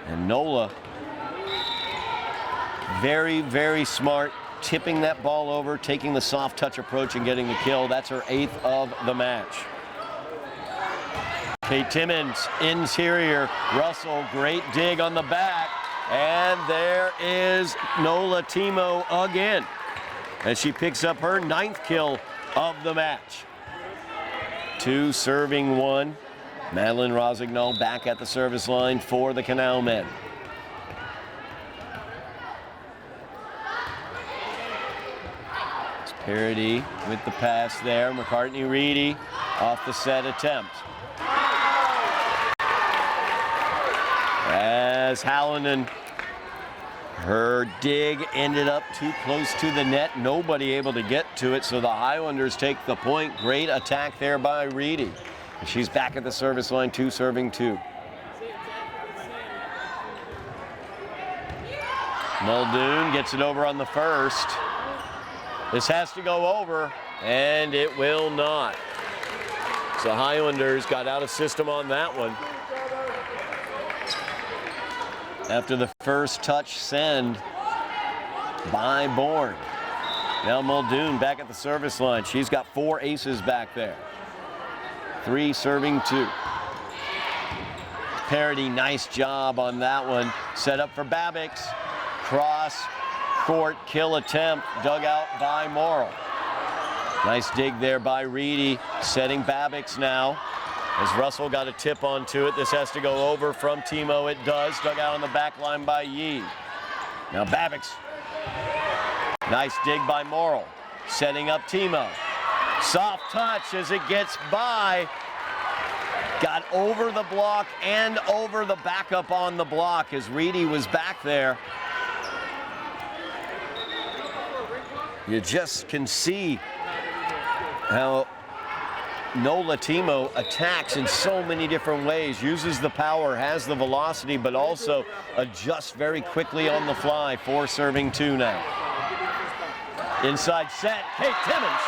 And Nola, very, very smart, tipping that ball over, taking the soft touch approach and getting the kill. That's her 8th of the match. Kate Timmons, interior. Russell, great dig on the back. And there is Nola Timo again as she picks up her 9th kill of the match. 2 serving 1. Madeline Rosignol back at the service line for the Canalwomen. It's Parody with the pass there. McCartney-Reedy off the set attempt. As Hallinan, her dig ended up too close to the net. Nobody able to get to it, so the Highlanders take the point. Great attack there by Reedy. She's back at the service line, 2 serving 2. Muldoon gets it over on the first. This has to go over, and it will not. So Highlanders got out of system on that one. After the first touch send by Bourne. Now Muldoon back at the service line. She's got 4 aces back there. 3 serving 2. Parody, nice job on that one. Set up for Babbix. Cross court kill attempt, dug out by Morrill. Nice dig there by Reedy, setting Babbix now. As Russell got a tip onto it, this has to go over from Timo. It does. Dug out on the back line by Yee. Now Babbix. Nice dig by Morrill. Setting up Timo. Soft touch as it gets by. Got over the block and over the backup on the block as Reedy was back there. You just can see how Nola Timo attacks in so many different ways, uses the power, has the velocity, but also adjusts very quickly on the fly. 4 serving 2 now. Inside set, Kate Timmons.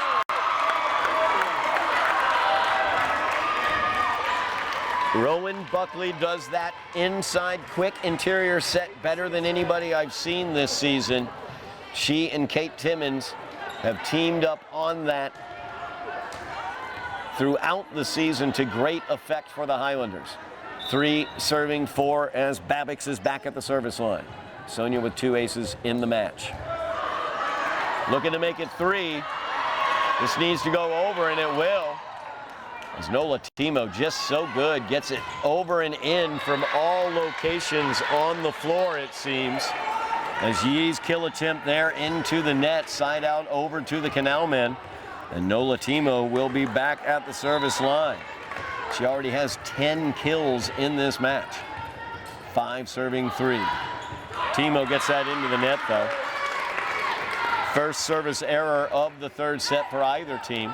Rowan Buckley does that inside quick interior set better than anybody I've seen this season. She and Kate Timmons have teamed up on that throughout the season to great effect for the Highlanders. 3 serving 4 as Babbix is back at the service line. Sonia with 2 aces in the match. Looking to make it 3. This needs to go over, and it will. As Nola Timo, just so good, gets it over and in from all locations on the floor, it seems. As Yee's kill attempt there into the net, side out over to the Canalwomen. And Nola Timo will be back at the service line. She already has 10 kills in this match. 5 serving 3. Timo gets that into the net though. First service error of the 3rd set for either team.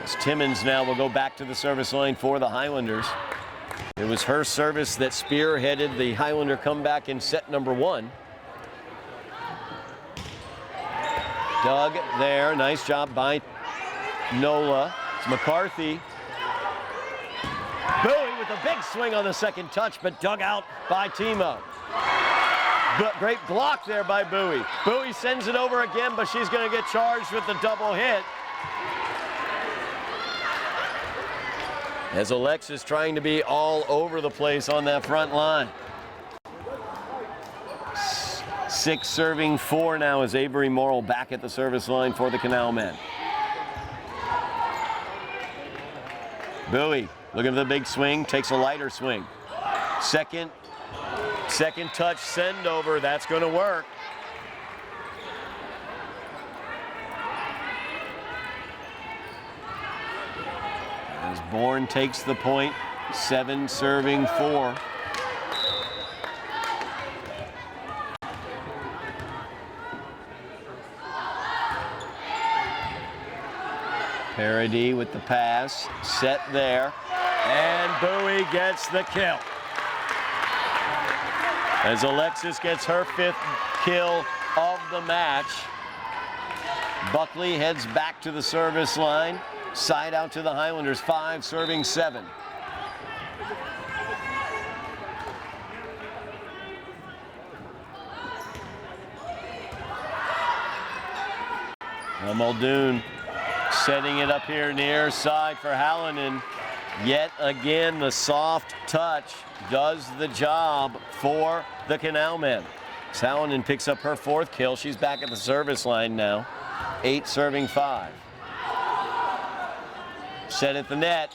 As Timmons now will go back to the service line for the Highlanders. It was her service that spearheaded the Highlander comeback in set number 1. Dug there, nice job by Nola. It's McCarthy. Bowie with a big swing on the second touch, but dug out by Timo. But great block there by Bowie. Bowie sends it over again, but she's going to get charged with the double hit. As Alexis trying to be all over the place on that front line. 6 serving 4 now as Avery Morrill back at the service line for the Canalwomen. Bowie looking for the big swing, takes a lighter swing. Second touch send over, that's going to work. As Bourne takes the point, 7 serving 4. Parody with the pass, set there, and Bowie gets the kill. As Alexis gets her 5th kill of the match, Buckley heads back to the service line. Side out to the Highlanders, 5 serving 7. Now Muldoon setting it up here near side for Hallinan. Yet again, the soft touch does the job for the Canalwomen. Hallinan picks up her 4th kill. She's back at the service line now. 8 serving 5. Set at the net.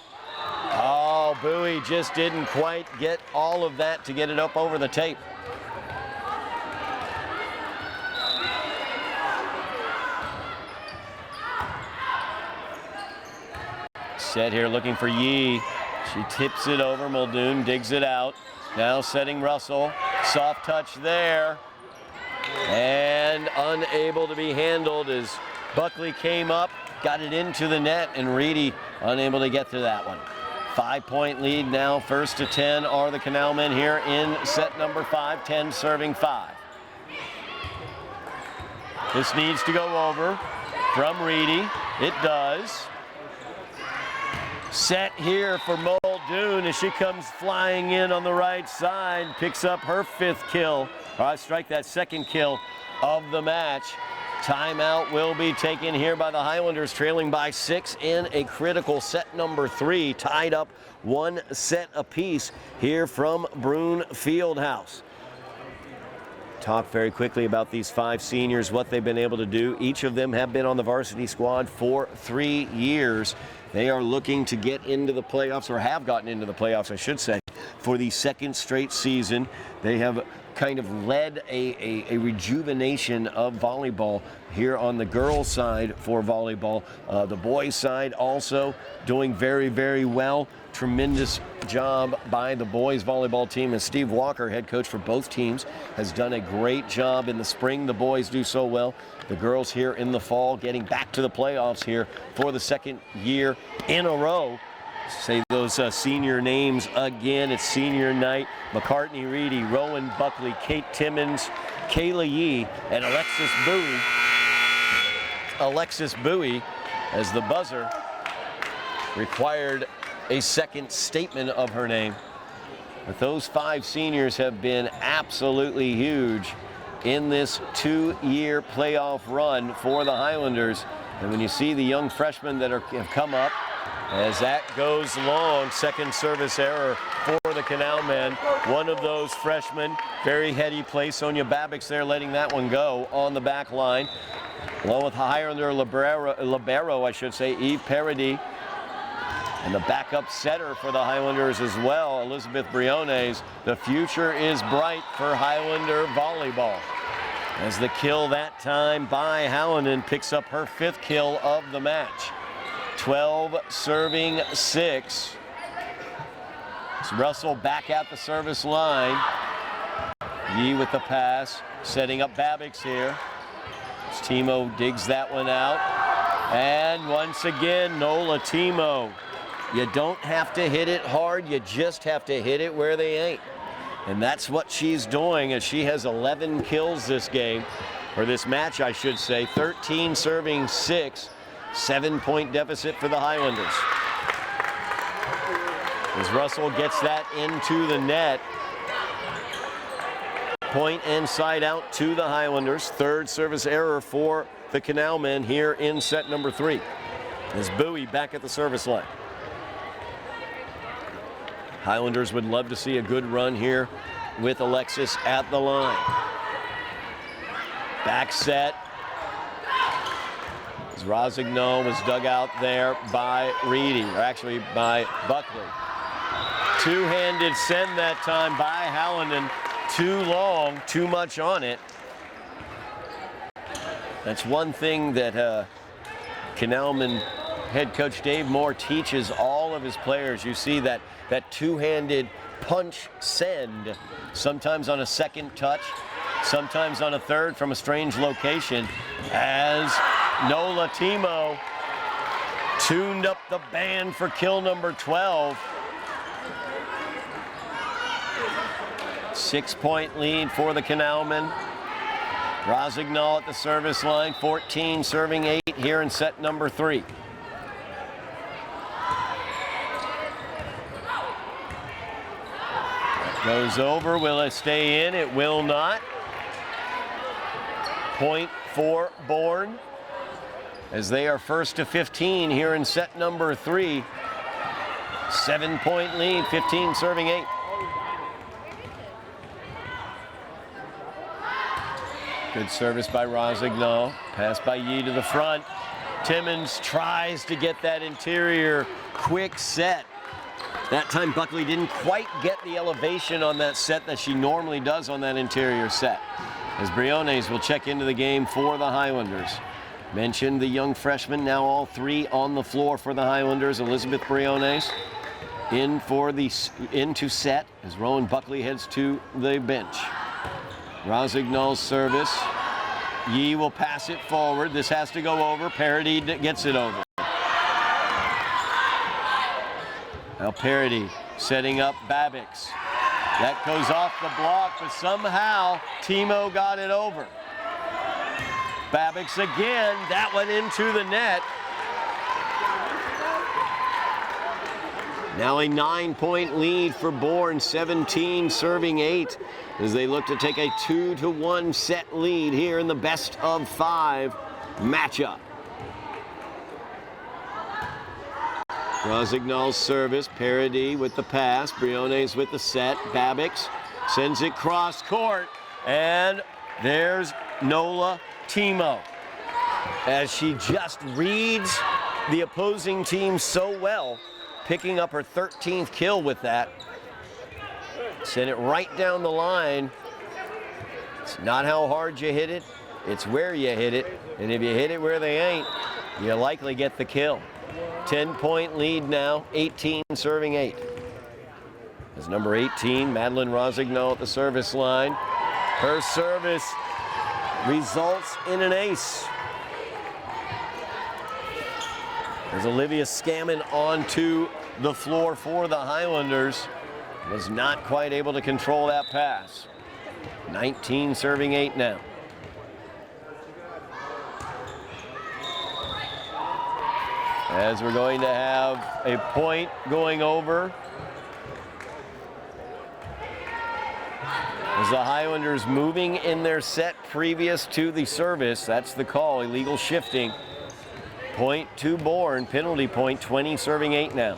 Oh, Bowie just didn't quite get all of that to get it up over the tape. Set here looking for Yee. She tips it over. Muldoon digs it out. Now setting Russell. Soft touch there. And unable to be handled as Buckley came up, got it into the net, and Reedy unable to get to that one. 5-point lead now. First to 10 are the Canalwomen here in set number 5. 10 serving 5. This needs to go over from Reedy. It does. Set here for Muldoon as she comes flying in on the right side, picks up her 5th kill. Strike that 2nd kill of the match. Timeout will be taken here by the Highlanders, trailing by 6 in a critical set number 3, tied up 1 set apiece here from Brune Fieldhouse. Talk very quickly about these 5 seniors, what they've been able to do. Each of them have been on the varsity squad for 3 years. They are looking to get into the playoffs, or have gotten into the playoffs, I should say, for the 2nd straight season. They have kind of led a rejuvenation of volleyball here on the girls' side for volleyball. The boys' side also doing very, very well. Tremendous job by the boys volleyball team, and Steve Walker, head coach for both teams, has done a great job in the spring. The boys do so well. The girls here in the fall getting back to the playoffs here for the 2nd year in a row. Say those senior names again. It's senior night. McCartney Reedy, Rowan Buckley, Kate Timmons, Kayla Yee, and Alexis Bowie. Alexis Bowie, as the buzzer required a second statement of her name. But those 5 seniors have been absolutely huge in this 2-year playoff run for the Highlanders. And when you see the young freshmen that have come up, as that goes long, 2nd service error for the Canalwomen. One of those freshmen, very heady play. Sonia Babix there letting that one go on the back line. Along with Highlander libero, I should say, Eve Paradis. And the backup setter for the Highlanders as well, Elizabeth Briones. The future is bright for Highlander volleyball. As the kill that time by Hallinan picks up her 5th kill of the match. 12 serving 6. It's Russell back at the service line. Yee with the pass, setting up Babix here. As Timo digs that one out. And once again, Nola Timo. You don't have to hit it hard, you just have to hit it where they ain't. And that's what she's doing, as she has 11 kills this game, or this match, I should say. 13 serving 6. 7-point deficit for the Highlanders. As Russell gets that into the net. Point and side out to the Highlanders. 3rd service error for the Canalwomen here in set number 3. As Bowie back at the service line. Highlanders would love to see a good run here with Alexis at the line. Back set. Rossignol was dug out there by Reedy, or actually by Buckley. 2-handed send that time by Hallinan. Too long, too much on it. That's one thing that Canalwomen head coach Dave Moore teaches all of his players. You see that 2-handed punch send, sometimes on a 2nd touch, sometimes on a 3rd from a strange location, as Nola Timo tuned up the band for kill number 12. 6-point lead for the Canalwomen. Rossignol at the service line, 14 serving 8 here in set number 3. Goes over, will it stay in? It will not. Point for Bourne, as they are first to 15 here in set number 3. 7-point lead, 15 serving 8. Good service by Rosignol. Pass by Yee to the front. Timmons tries to get that interior quick set. That time Buckley didn't quite get the elevation on that set that she normally does on that interior set. As Briones will check into the game for the Highlanders. Mentioned the young freshman, now all three on the floor for the Highlanders. Elizabeth Briones into set as Rowan Buckley heads to the bench. Rosignol's service. Yee will pass it forward. This has to go over. Parody gets it over. Now Parody setting up Babbix. That goes off the block, but somehow Timo got it over. Babbix again, that went into the net. Now a 9-point lead for Bourne, 17 serving 8, as they look to take a 2-1 set lead here in the best of 5 matchup. Rosignol's service, Parody with the pass, Briones with the set, Babbix sends it cross court, and there's Nola Timo, as she just reads the opposing team so well, picking up her 13th kill with that. Send it right down the line. It's not how hard you hit it, it's where you hit it, and if you hit it where they ain't, you likely get the kill. 10-point lead now, 18 serving 8. As number 18, Madeline Rosignol at the service line. Her service results in an ace. As Olivia Scammon onto the floor for the Highlanders, was not quite able to control that pass. 19 serving 8 now. As we're going to have a point going over. As the Highlanders moving in their set previous to the service, that's the call, illegal shifting. Point to Bourne, penalty point, 20 serving 8 now.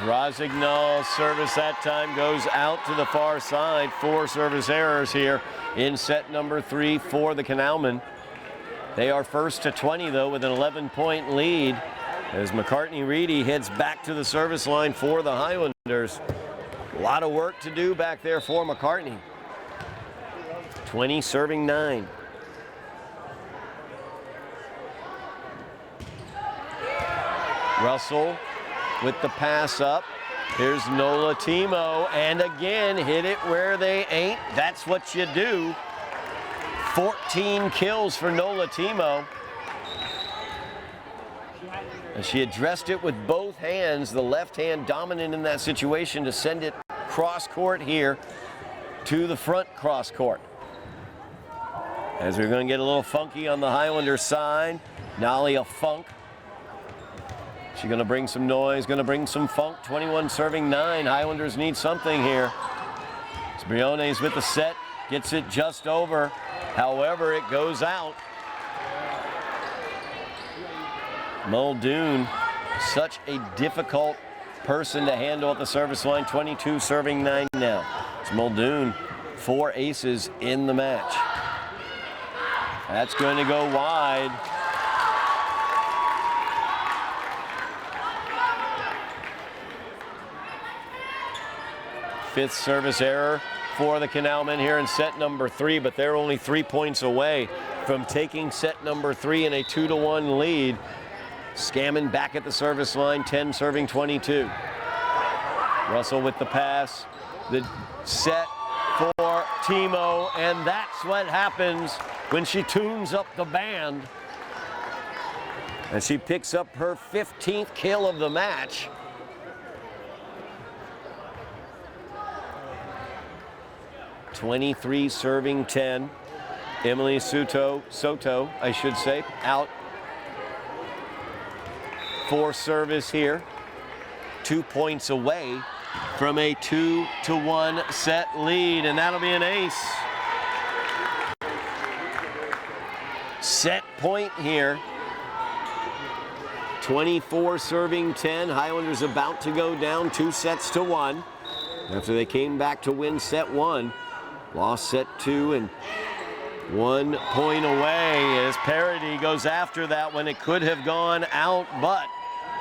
Rosignol's service that time goes out to the far side. 4 service errors here in set number 3 for the Canalwomen. They are first to 20 though with an 11-point lead as McCartney Reedy heads back to the service line for the Highlanders. A lot of work to do back there for McCartney. 20 serving 9. Russell with the pass up. Here's Nola Timo, and again, hit it where they ain't. That's what you do. 14 kills for Nola Timo. And she addressed it with both hands, the left hand dominant in that situation to send it cross court here to the front cross court. As we're going to get a little funky on the Highlander side, Nalia Funk. She's going to bring some noise, going to bring some funk. 21 serving 9. Highlanders need something here. Briones with the set, gets it just over. However, it goes out. Muldoon, such a difficult person to handle at the service line. 22 serving 9 now. It's Muldoon, 4 aces in the match. That's going to go wide. Fifth service error for the Canalwomen here in set number 3, but they're only 3 points away from taking set number 3 in a 2-1 lead. Scammon back at the service line, 10 serving 22. Russell with the pass, the set for Timo, and that's what happens when she tunes up the band. And she picks up her 15th kill of the match. (23 serving 10). Emily Soto, out for service here. 2 points away from a 2-1 set lead, and that'll be an ace. Set point here. 24 serving 10. Highlanders about to go down 2-1. after they came back to win set 1. Lost set 2 and 1 point away as Parody goes after that one. It could have gone out, but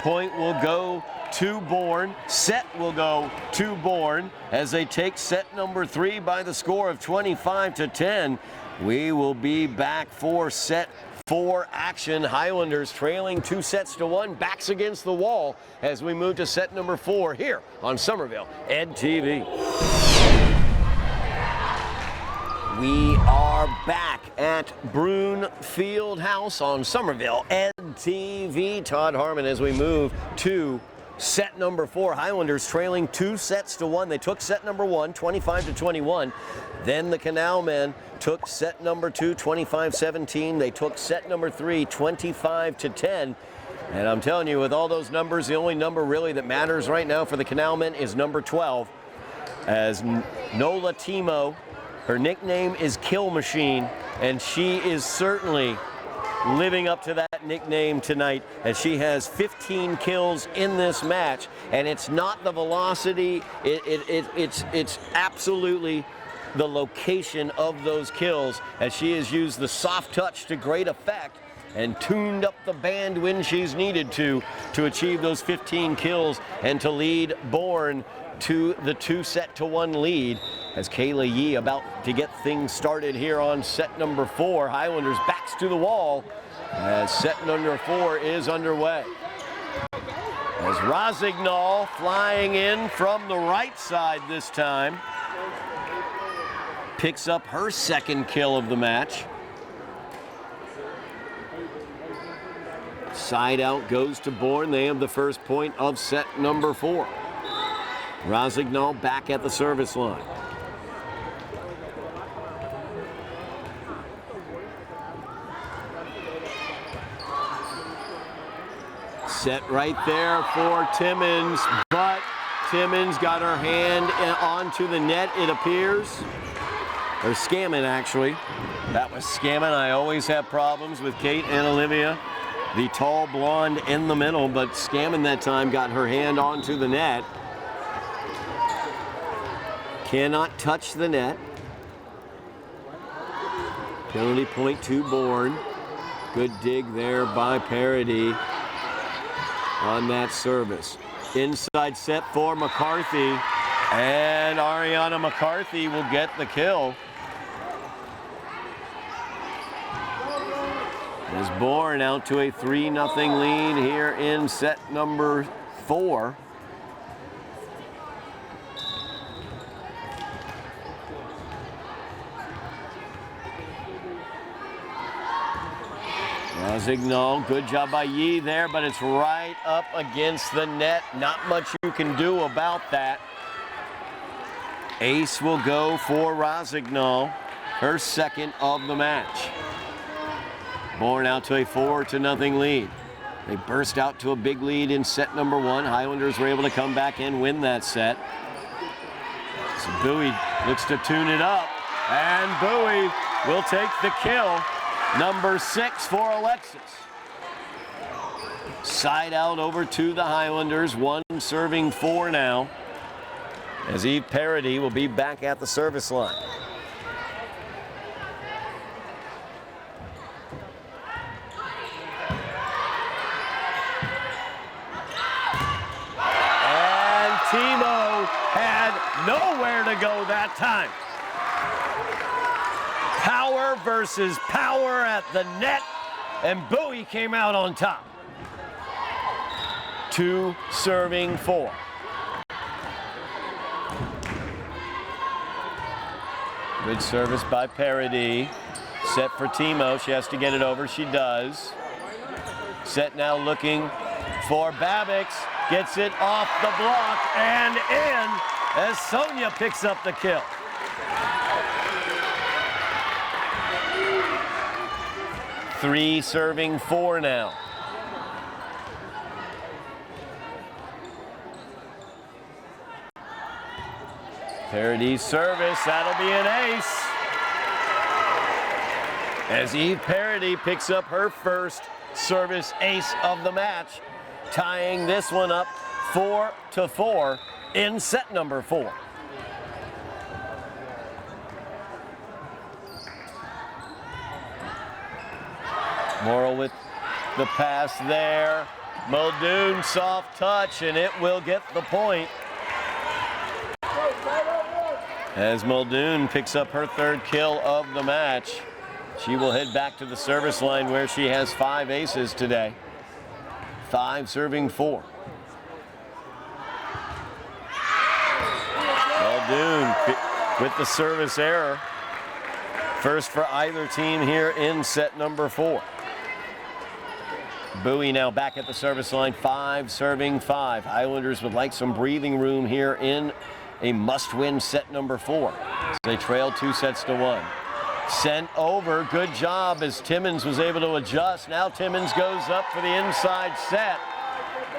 point will go to Bourne. Set will go to Bourne as they take set number 3 by the score of 25-10. We will be back for set 4 action. Highlanders trailing 2-1, backs against the wall as we move to set number 4 here on Somerville Ed TV. We are back at Brune Fieldhouse on Somerville Ed TV. Todd Harmon as we move to set number 4. Highlanders trailing 2-1. They took set number 1, 25-21. Then the Canalwomen took set number 2, 25-17. They took set number 3, 25-10. And I'm telling you, with all those numbers, the only number really that matters right now for the Canalwomen is number 12. As Nola Timo, her nickname is Kill Machine, and she is certainly living up to that nickname tonight as she has 15 kills in this match. And it's not the velocity, it's absolutely the location of those kills, as she has used the soft touch to great effect and tuned up the band when she's needed to achieve those 15 kills and to lead Bourne to the 2-1 lead. As Kayla Yee about to get things started here on set number 4. Highlanders backs to the wall as set number 4 is underway. As Rosignol flying in from the right side this time. Picks up her second kill of the match. Side out goes to Bourne. They have the first point of set number 4. Rosignol back at the service line. Set right there for Timmons, but Timmons got her hand onto the net, it appears. Or Scammon, actually. That was Scammon. I always have problems with Kate and Olivia, the tall blonde in the middle, but Scammon that time got her hand onto the net. Cannot touch the net. Penalty point to Bourne. Good dig there by Parody on that service. Inside set for McCarthy, and Ariana McCarthy will get the kill. As Bourne out to a 3-0 lead here in set number 4. Rosignol, good job by Yee there, but it's right up against the net. Not much you can do about that. Ace will go for Rosignol, her second of the match. Bourne out to a 4-0 lead. They burst out to a big lead in set number 1. Highlanders were able to come back and win that set. So Bowie looks to tune it up, and Bowie will take the kill. Number 6 for Alexis. Side out over to the Highlanders, 1 serving 4 now. As Eve Parody will be back at the service line. And Timo had nowhere to go that time. Power versus power at the net, and Bowie came out on top. 2 serving 4. Good service by Parody. Set for Timo. She has to get it over. She does. Set now looking for Babix. Gets it off the block and in as Sonia picks up the kill. Three serving 4 now. Parody's service, that'll be an ace. As Eve Parody picks up her first service ace of the match, tying this one up 4-4 in set number 4. Morrill with the pass there. Muldoon soft touch, and it will get the point. As Muldoon picks up her third kill of the match, she will head back to the service line where she has 5 aces today. 5 serving 4. Muldoon with the service error. First for either team here in set number 4. Bowie now back at the service line, 5 serving 5. Highlanders would like some breathing room here in a must-win set number 4. They trail 2-1. Sent over, good job as Timmons was able to adjust. Now Timmons goes up for the inside set.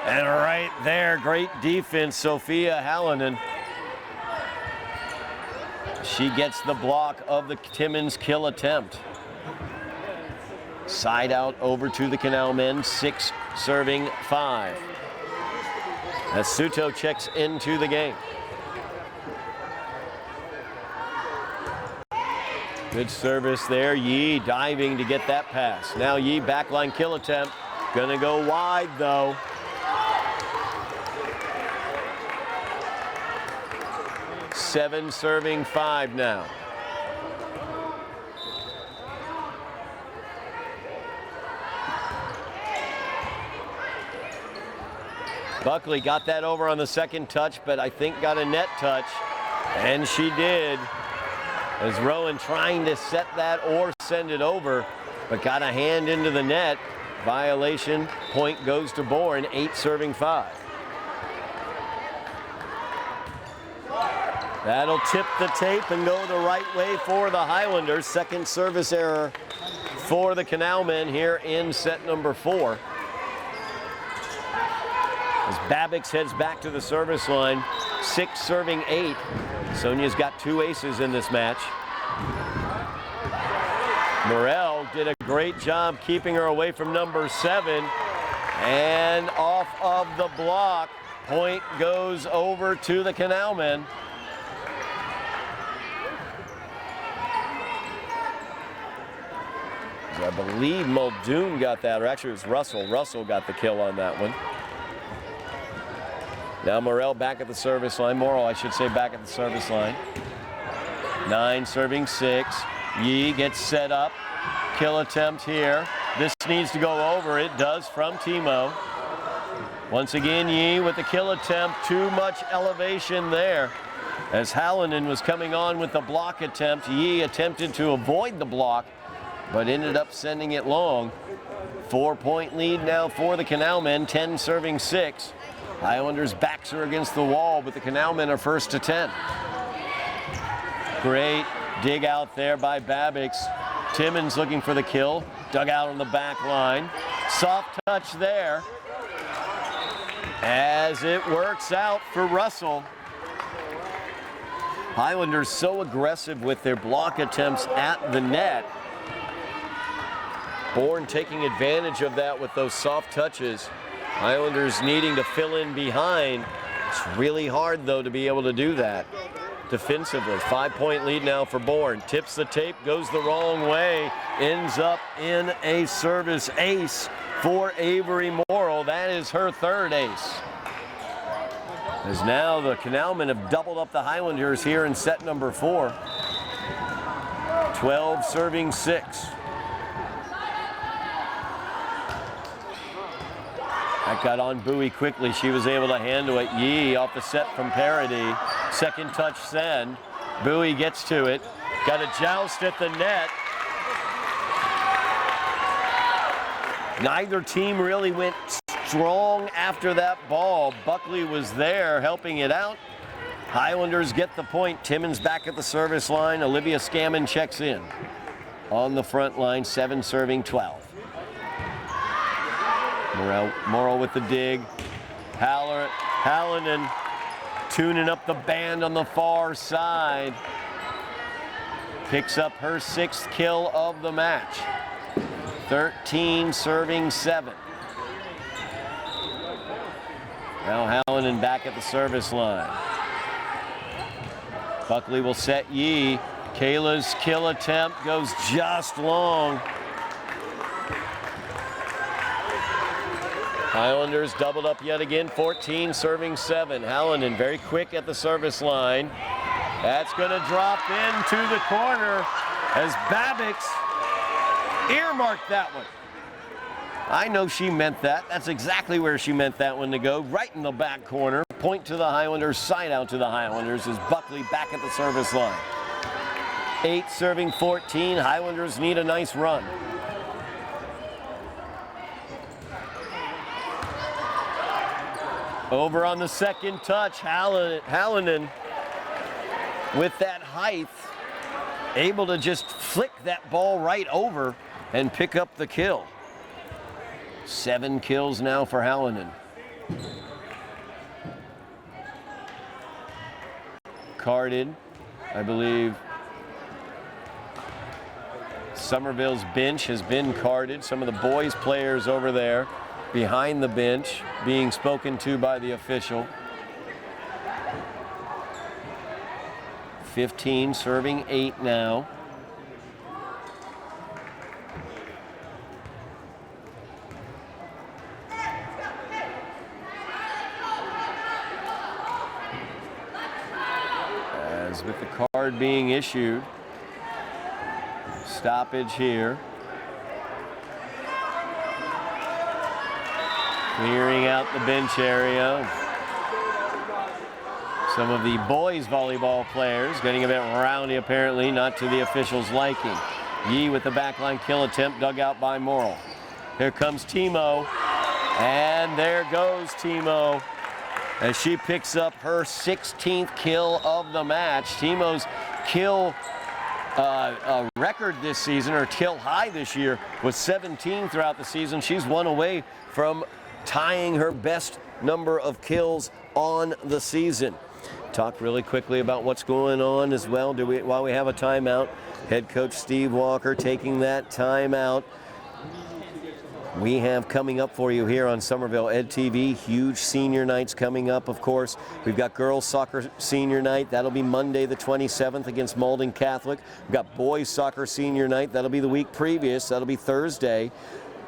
And right there, great defense, Sophia Hallinan. She gets the block of the Timmons kill attempt. Side out over to the Canalwomen, 6 serving 5. As Suto checks into the game. Good service there. Yee diving to get that pass. Now Yee backline kill attempt. Gonna go wide though. Seven serving 5 now. Buckley got that over on the second touch, but I think got a net touch, and she did. As Rowan trying to set that or send it over, but got a hand into the net. Violation, point goes to Bourne, 8 serving 5. That'll tip the tape and go the right way for the Highlanders. Second service error for the Canalwomen here in set number 4. As Babbix heads back to the service line, 6 serving 8. Sonia's got 2 aces in this match. Morrell did a great job keeping her away from number 7. And off of the block, point goes over to the Canalwomen. I believe Muldoon got that, or actually it was Russell. Russell got the kill on that one. Now Morrell back at the service line. Morrill, I should say, back at the service line. 9 serving 6. Yee gets set up. Kill attempt here. This needs to go over. It does from Timo. Once again, Yee with the kill attempt. Too much elevation there. As Hallinan was coming on with the block attempt, Yee attempted to avoid the block, but ended up sending it long. 4-point lead now for the Canalwomen, 10 serving 6. Highlanders' backs are against the wall, but the Canalwomen are first to 10. Great dig out there by Babbix. Timmons looking for the kill. Dug out on the back line. Soft touch there. As it works out for Russell. Highlanders so aggressive with their block attempts at the net. Bourne taking advantage of that with those soft touches. Highlanders needing to fill in behind. It's really hard, though, to be able to do that defensively. 5-point lead now for Bourne. Tips the tape, goes the wrong way, ends up in a service ace for Avery Morrill. That is her 3rd ace. As now the Canalwomen have doubled up the Highlanders here in set number 4. 12 serving 6. That got on Bowie quickly. She was able to handle it. Yee off the set from Parody. Second touch send. Bowie gets to it. Got a joust at the net. Neither team really went strong after that ball. Buckley was there helping it out. Highlanders get the point. Timmons back at the service line. Olivia Scammon checks in. On the front line, 7 serving 12. Morrill with the dig. Hallinan tuning up the band on the far side. Picks up her 6th kill of the match. 13 serving 7. Now Hallinan back at the service line. Buckley will set Yee. Kayla's kill attempt goes just long. Highlanders doubled up yet again, 14 serving 7. Hallinan very quick at the service line. That's going to drop into the corner as Babbitt's earmarked that one. I know she meant that. That's exactly where she meant that one to go, right in the back corner. Point to the Highlanders, side out to the Highlanders as Buckley back at the service line. 8 serving 14. Highlanders need a nice run. Over on the second touch, Hallinan with that height, able to just flick that ball right over and pick up the kill. 7 kills now for Hallinan. Carded, I believe. Somerville's bench has been carded. Some of the boys players over there behind the bench being spoken to by the official. 15 serving 8 now. As with the card being issued, stoppage here. Clearing out the bench area. Some of the boys volleyball players getting a bit rowdy apparently, not to the officials' liking. Yee with the backline kill attempt dug out by Morrill. Here comes Timo, and there goes Timo as she picks up her 16th kill of the match. Timo's kill record this season, or kill high this year, was 17 throughout the season. She's one away from tying her best number of kills on the season. Talk really quickly about what's going on as well. While we have a timeout, head coach Steve Walker taking that timeout. We have coming up for you here on Somerville Ed TV, huge senior nights coming up, of course. We've got girls soccer senior night. That'll be Monday the 27th against Malden Catholic. We've got boys soccer senior night. That'll be the week previous. That'll be Thursday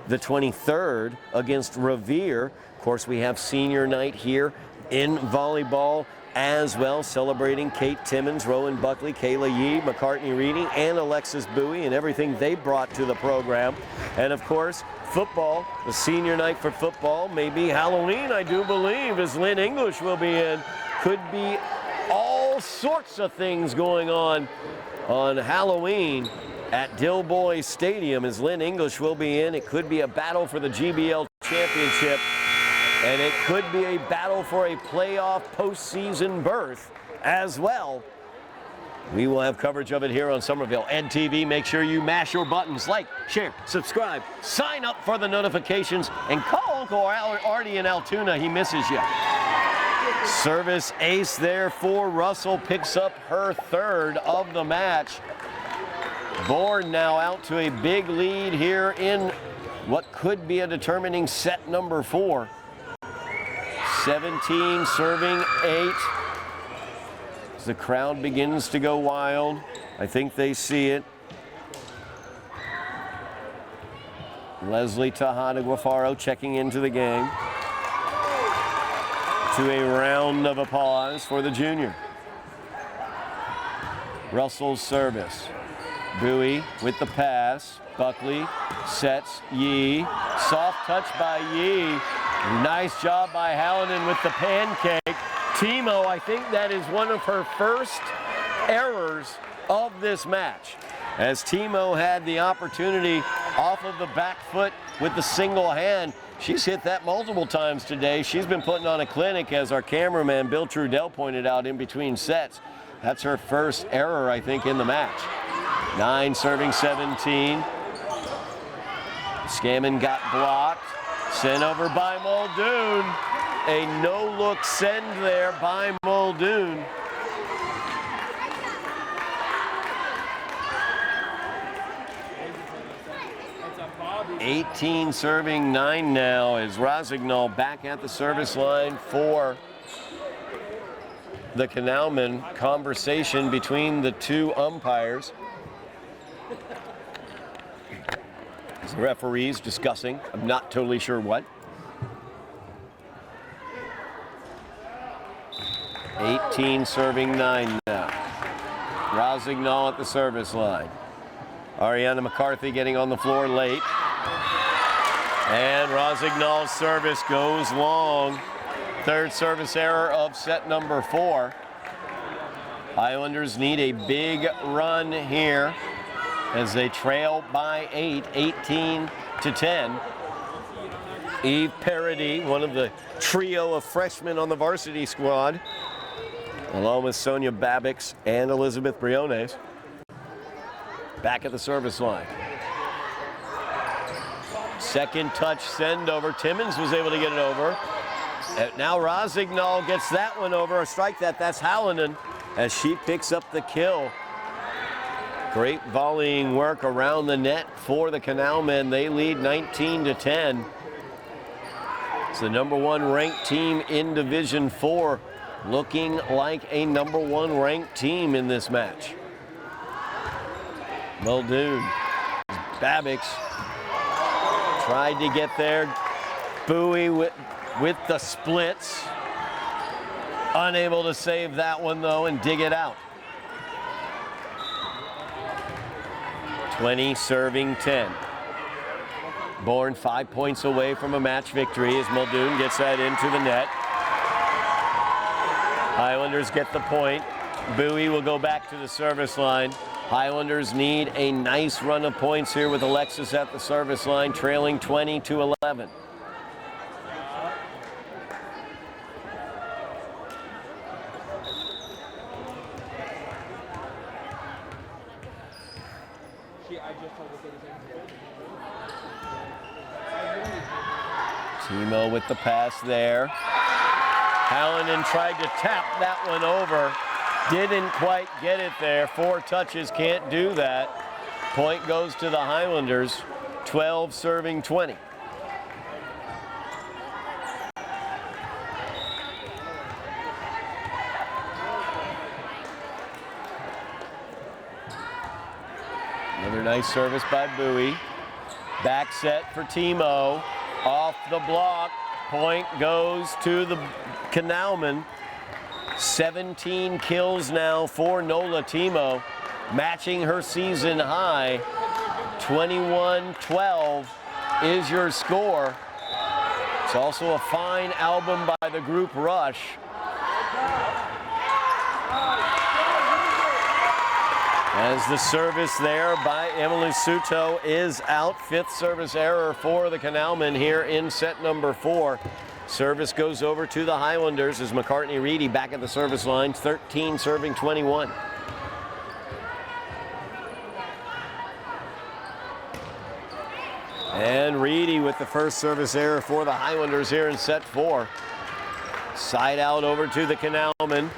the 23rd against Revere. Of course, we have senior night here in volleyball as well, celebrating Kate Timmons, Rowan Buckley, Kayla Yee, McCartney Reedy, and Alexis Bowie and everything they brought to the program. And of course, football, the senior night for football, maybe Halloween, I do believe, as Lynn English will be in. Could be all sorts of things going on Halloween at Dilboy Stadium as Lynn English will be in. It could be a battle for the GBL championship. And it could be a battle for a playoff postseason berth as well. We will have coverage of it here on Somerville Ed TV. Make sure you mash your buttons, like, share, subscribe, sign up for the notifications, and call Uncle Artie in Altoona. He misses you. Service ace there for Russell, picks up her 3rd of the match. Bourne now out to a big lead here in what could be a determining set number 4. 17 serving 8. As the crowd begins to go wild, I think they see it. Leslie Tejada Guafaro checking into the game. To a round of applause for the junior. Russell's service. Bowie with the pass. Buckley sets Yee. Soft touch by Yee. Nice job by Hallinan with the pancake. Timo, I think that is one of her first errors of this match, as Timo had the opportunity off of the back foot with the single hand. She's hit that multiple times today. She's been putting on a clinic, as our cameraman Bill Trudell pointed out in between sets. That's her first error, I think, in the match. 9 serving 17. Scammon got blocked. Sent over by Muldoon. A no-look send there by Muldoon. Bobby. 18 serving 9 now is Rosignol back at the service line for the Canalwomen. Conversation between the two umpires. The referees discussing, I'm not totally sure what. 18 serving 9 now. Rosignol at the service line. Ariana McCarthy getting on the floor late. And Rosignol's service goes long. Third service error of set number 4. Highlanders need a big run here as they trail by 8, 18-10. Eve Parody, one of the trio of freshmen on the varsity squad, along with Sonia Babix and Elizabeth Briones, back at the service line. Second touch send over. Timmons was able to get it over. And now Rosignol gets that one over. A strike that's Hallinan as she picks up the kill. Great volleying work around the net for the Canalwomen. They lead 19-10. It's the #1 ranked team in Division 4, looking like a #1 ranked team in this match. Muldoon, Babix tried to get there. Bowie with the splits. Unable to save that one though and dig it out. 20 serving 10. Bourne 5 points away from a match victory as Muldoon gets that into the net. Highlanders get the point. Bowie will go back to the service line. Highlanders need a nice run of points here with Alexis at the service line, trailing 20-11. Timo with the pass there. Hallinan tried to tap that one over. Didn't quite get it there. 4 touches, can't do that. Point goes to the Highlanders, 12 serving 20. Another nice service by Bowie. Back set for Timo. Off the block. Point goes to the Canalwomen. 17 kills now for Nola Timo, matching her season high. 21-12 is your score. It's also a fine album by the group Rush. As the service there by Emily Suto is out. 5th service error for the Canalwomen here in set number 4. Service goes over to the Highlanders as McCartney Reedy back at the service line, 13 serving 21. And Reedy with the first service error for the Highlanders here in set 4. Side out over to the Canalwomen.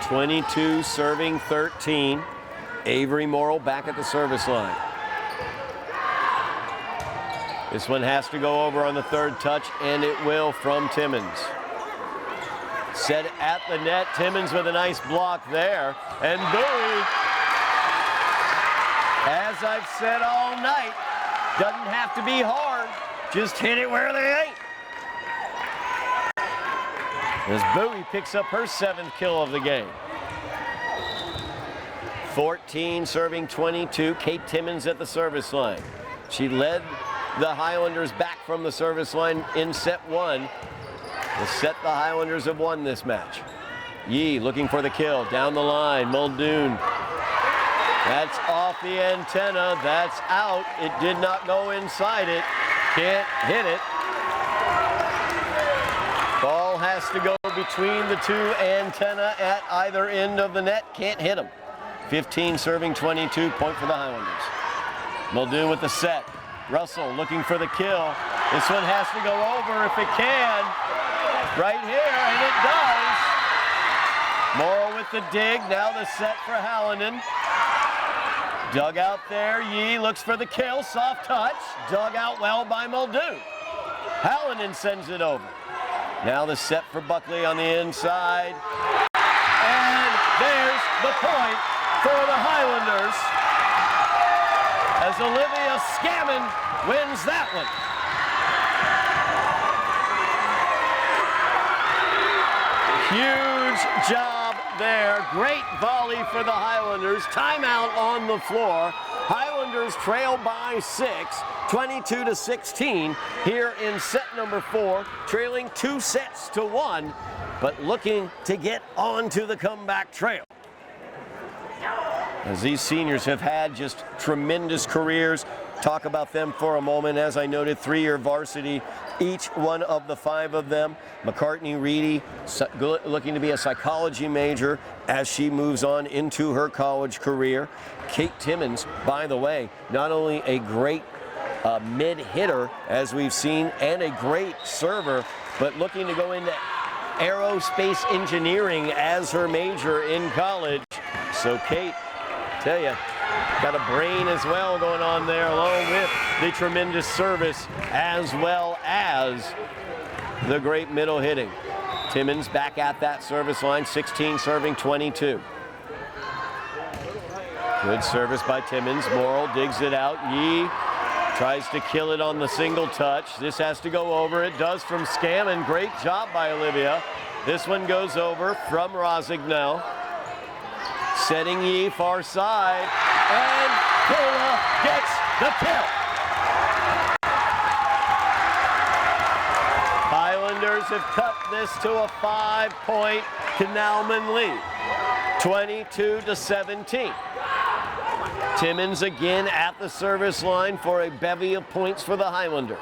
(22 serving 13). Avery Morrill back at the service line. This one has to go over on the 3rd touch, and it will from Timmons. Set at the net. Timmons with a nice block there. And Bowie, as I've said all night, doesn't have to be hard. Just hit it where they ain't. As Bowie picks up her 7th kill of the game. 14 serving 22. Kate Timmons at the service line. She led the Highlanders back from the service line in set 1. The set the Highlanders have won this match. Yee looking for the kill down the line. Muldoon. That's off the antenna. That's out. It did not go inside it. Can't hit it. Ball has to go between the 2 antenna at either end of the net. Can't hit them. 15 serving 22. Point for the Highlanders. Muldoon with the set. Russell looking for the kill. This one has to go over if it can. Right here, and it does. Morrill with the dig. Now the set for Hallinan. Dug out there. Yee looks for the kill. Soft touch. Dug out well by Muldoon. Hallinan sends it over. Now the set for Buckley on the inside. And there's the point for the Highlanders as Olivia Scammon wins that one. Huge job there. Great volley for the Highlanders. Timeout on the floor. Highlanders trail by 6, 22-16 here in set number 4, trailing 2 sets to 1, but looking to get onto the comeback trail. As these seniors have had just tremendous careers. Talk about them for a moment. As I noted, 3-year varsity, each one of the 5 of them. McCartney Reedy looking to be a psychology major as she moves on into her college career. Kate Timmons, by the way, not only a great mid-hitter, as we've seen, and a great server, but looking to go into aerospace engineering as her major in college. So Kate, tell you, got a brain as well going on there, along with the tremendous service as well as the great middle hitting. Timmons back at that service line, 16 serving 22. Good service by Timmons. Morrill digs it out. Yee tries to kill it on the single touch. This has to go over. It does from Scammon. Great job by Olivia. This one goes over from Rosignol. Setting Yee far side. And Kola gets the kill. Highlanders have cut this to a 5-point Canalwomen lead, 22-17. Timmons again at the service line for a bevy of points for the Highlanders.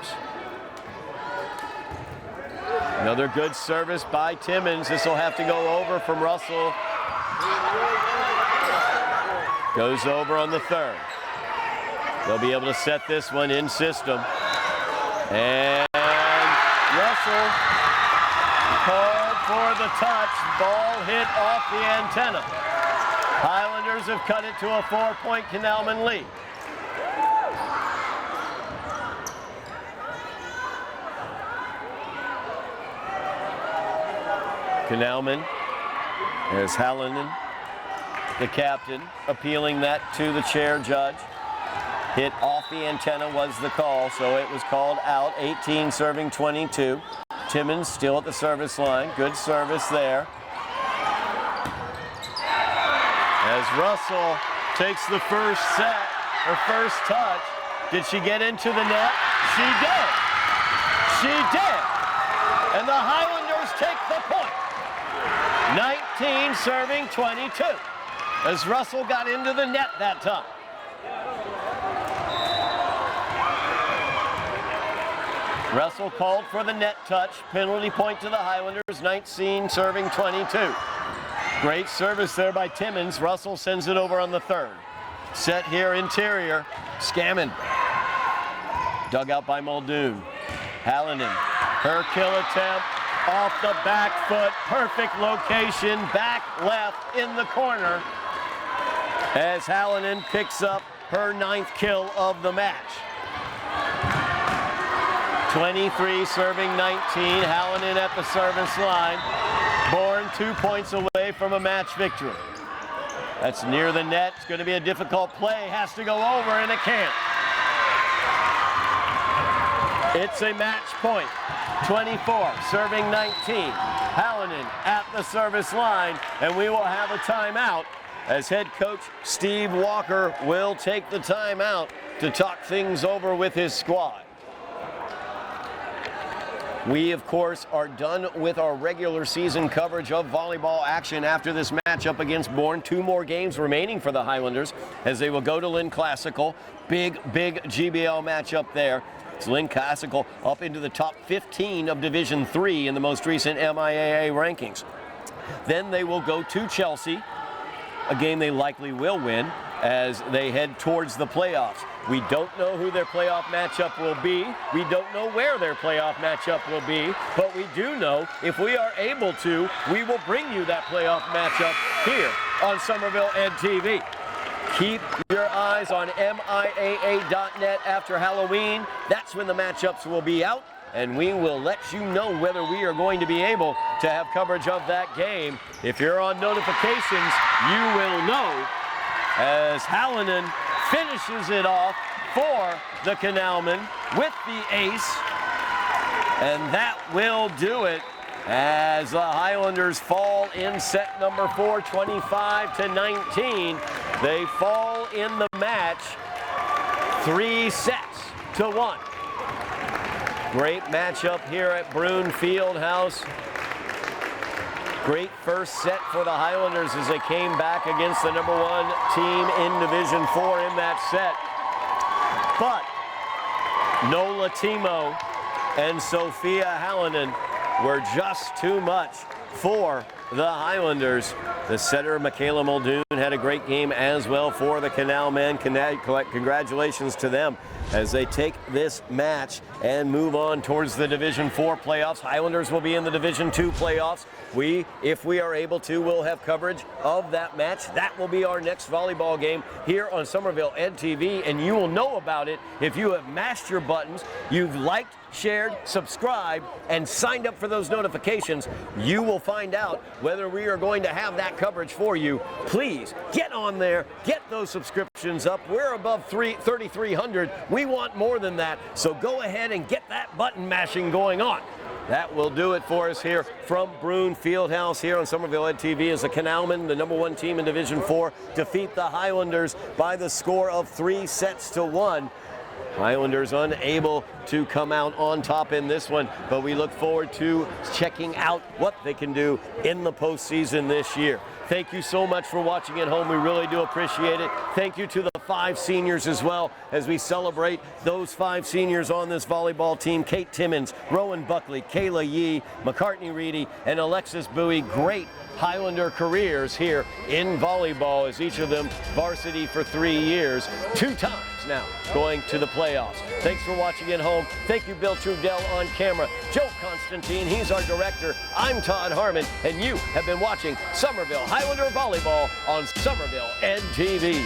Another good service by Timmons. This will have to go over from Russell. Goes over on the third. They'll be able to set this one in system. And Russell called for the touch. Ball hit off the antenna. Highlanders have cut it to a 4-point Canalwomen lead. Canalwomen, there's Hallinan, the captain, appealing that to the chair judge. Hit off the antenna was the call, so it was called out. 18 serving 22. Timmons still at the service line. Good service there. As Russell takes the first set, her first touch. Did she get into the net? She did. She did. And the Highlanders take the point. 19 serving 22. As Russell got into the net that time. Russell called for the net touch. Penalty point to the Highlanders. 19 serving 22. Great service there by Timmons. Russell sends it over on the third. Set here interior. Scammon. Dug out by Muldoon. Hallinan. Her kill attempt off the back foot. Perfect location. Back left in the corner. As Hallinan picks up her 9th kill of the match. 23 serving 19. Hallinan at the service line. Bourne 2 points away from a match victory. That's near the net. It's going to be a difficult play. Has to go over, and it can't. It's a match point. 24 serving 19. Hallinan at the service line, and we will have a timeout as head coach Steve Walker will take the timeout to talk things over with his squad. We, of course, are done with our regular season coverage of volleyball action after this matchup against Bourne. 2 more games remaining for the Highlanders as they will go to Lynn Classical. Big GBL matchup there. It's Lynn Classical up into the top 15 of Division III in the most recent MIAA rankings. Then they will go to Chelsea, a game they likely will win as they head towards the playoffs. We don't know who their playoff matchup will be. We don't know where their playoff matchup will be, but we do know if we are able to, we will bring you that playoff matchup here on Somerville and TV. Keep your eyes on MIAA.net after Halloween. That's when the matchups will be out, and we will let you know whether we are going to be able to have coverage of that game. If you're on notifications, you will know as Hallinan finishes it off for the Canalwomen with the ace. And that will do it as the Highlanders fall in set number 4, 25-19. They fall in the match 3-1. Great matchup here at Brune Fieldhouse. Great first set for the Highlanders as they came back against the number 1 team in Division 4 in that set. But Nola Timo and Sophia Hallinan were just too much for the Highlanders. The setter, Michaela Muldoon, had a great game as well for the Canalwomen. Congratulations to them as they take this match and move on towards the Division 4 playoffs. Highlanders will be in the Division 2 playoffs. If we are able to, we'll have coverage of that match. That will be our next volleyball game here on Somerville Ed TV, and you will know about it if you have mashed your buttons, you've liked, shared, subscribed, and signed up for those notifications. You will find out whether we are going to have that coverage for you. Please get on there, get those subscriptions up. We're above 3,300. We want more than that, so go ahead and get that button mashing going on. That will do it for us here from Brune Fieldhouse here on Somerville Ed TV as the Canalwomen, the number 1 team in Division 4, defeat the Highlanders by the score of 3-1. Highlanders unable to come out on top in this one, but we look forward to checking out what they can do in the postseason this year. Thank you so much for watching at home. We really do appreciate it. Thank you to the 5 seniors as well as we celebrate those 5 seniors on this volleyball team. Kate Timmons, Rowan Buckley, Kayla Yee, McCartney Reedy, and Alexis Bowie. Great Highlander careers here in volleyball as each of them varsity for 3 years, 2 times now going to the playoffs. Thanks for watching at home. Thank you, Bill Trudell on camera. Joe Constantine, he's our director. I'm Todd Harmon, and you have been watching Somerville Highlander Volleyball on Somerville Ed TV.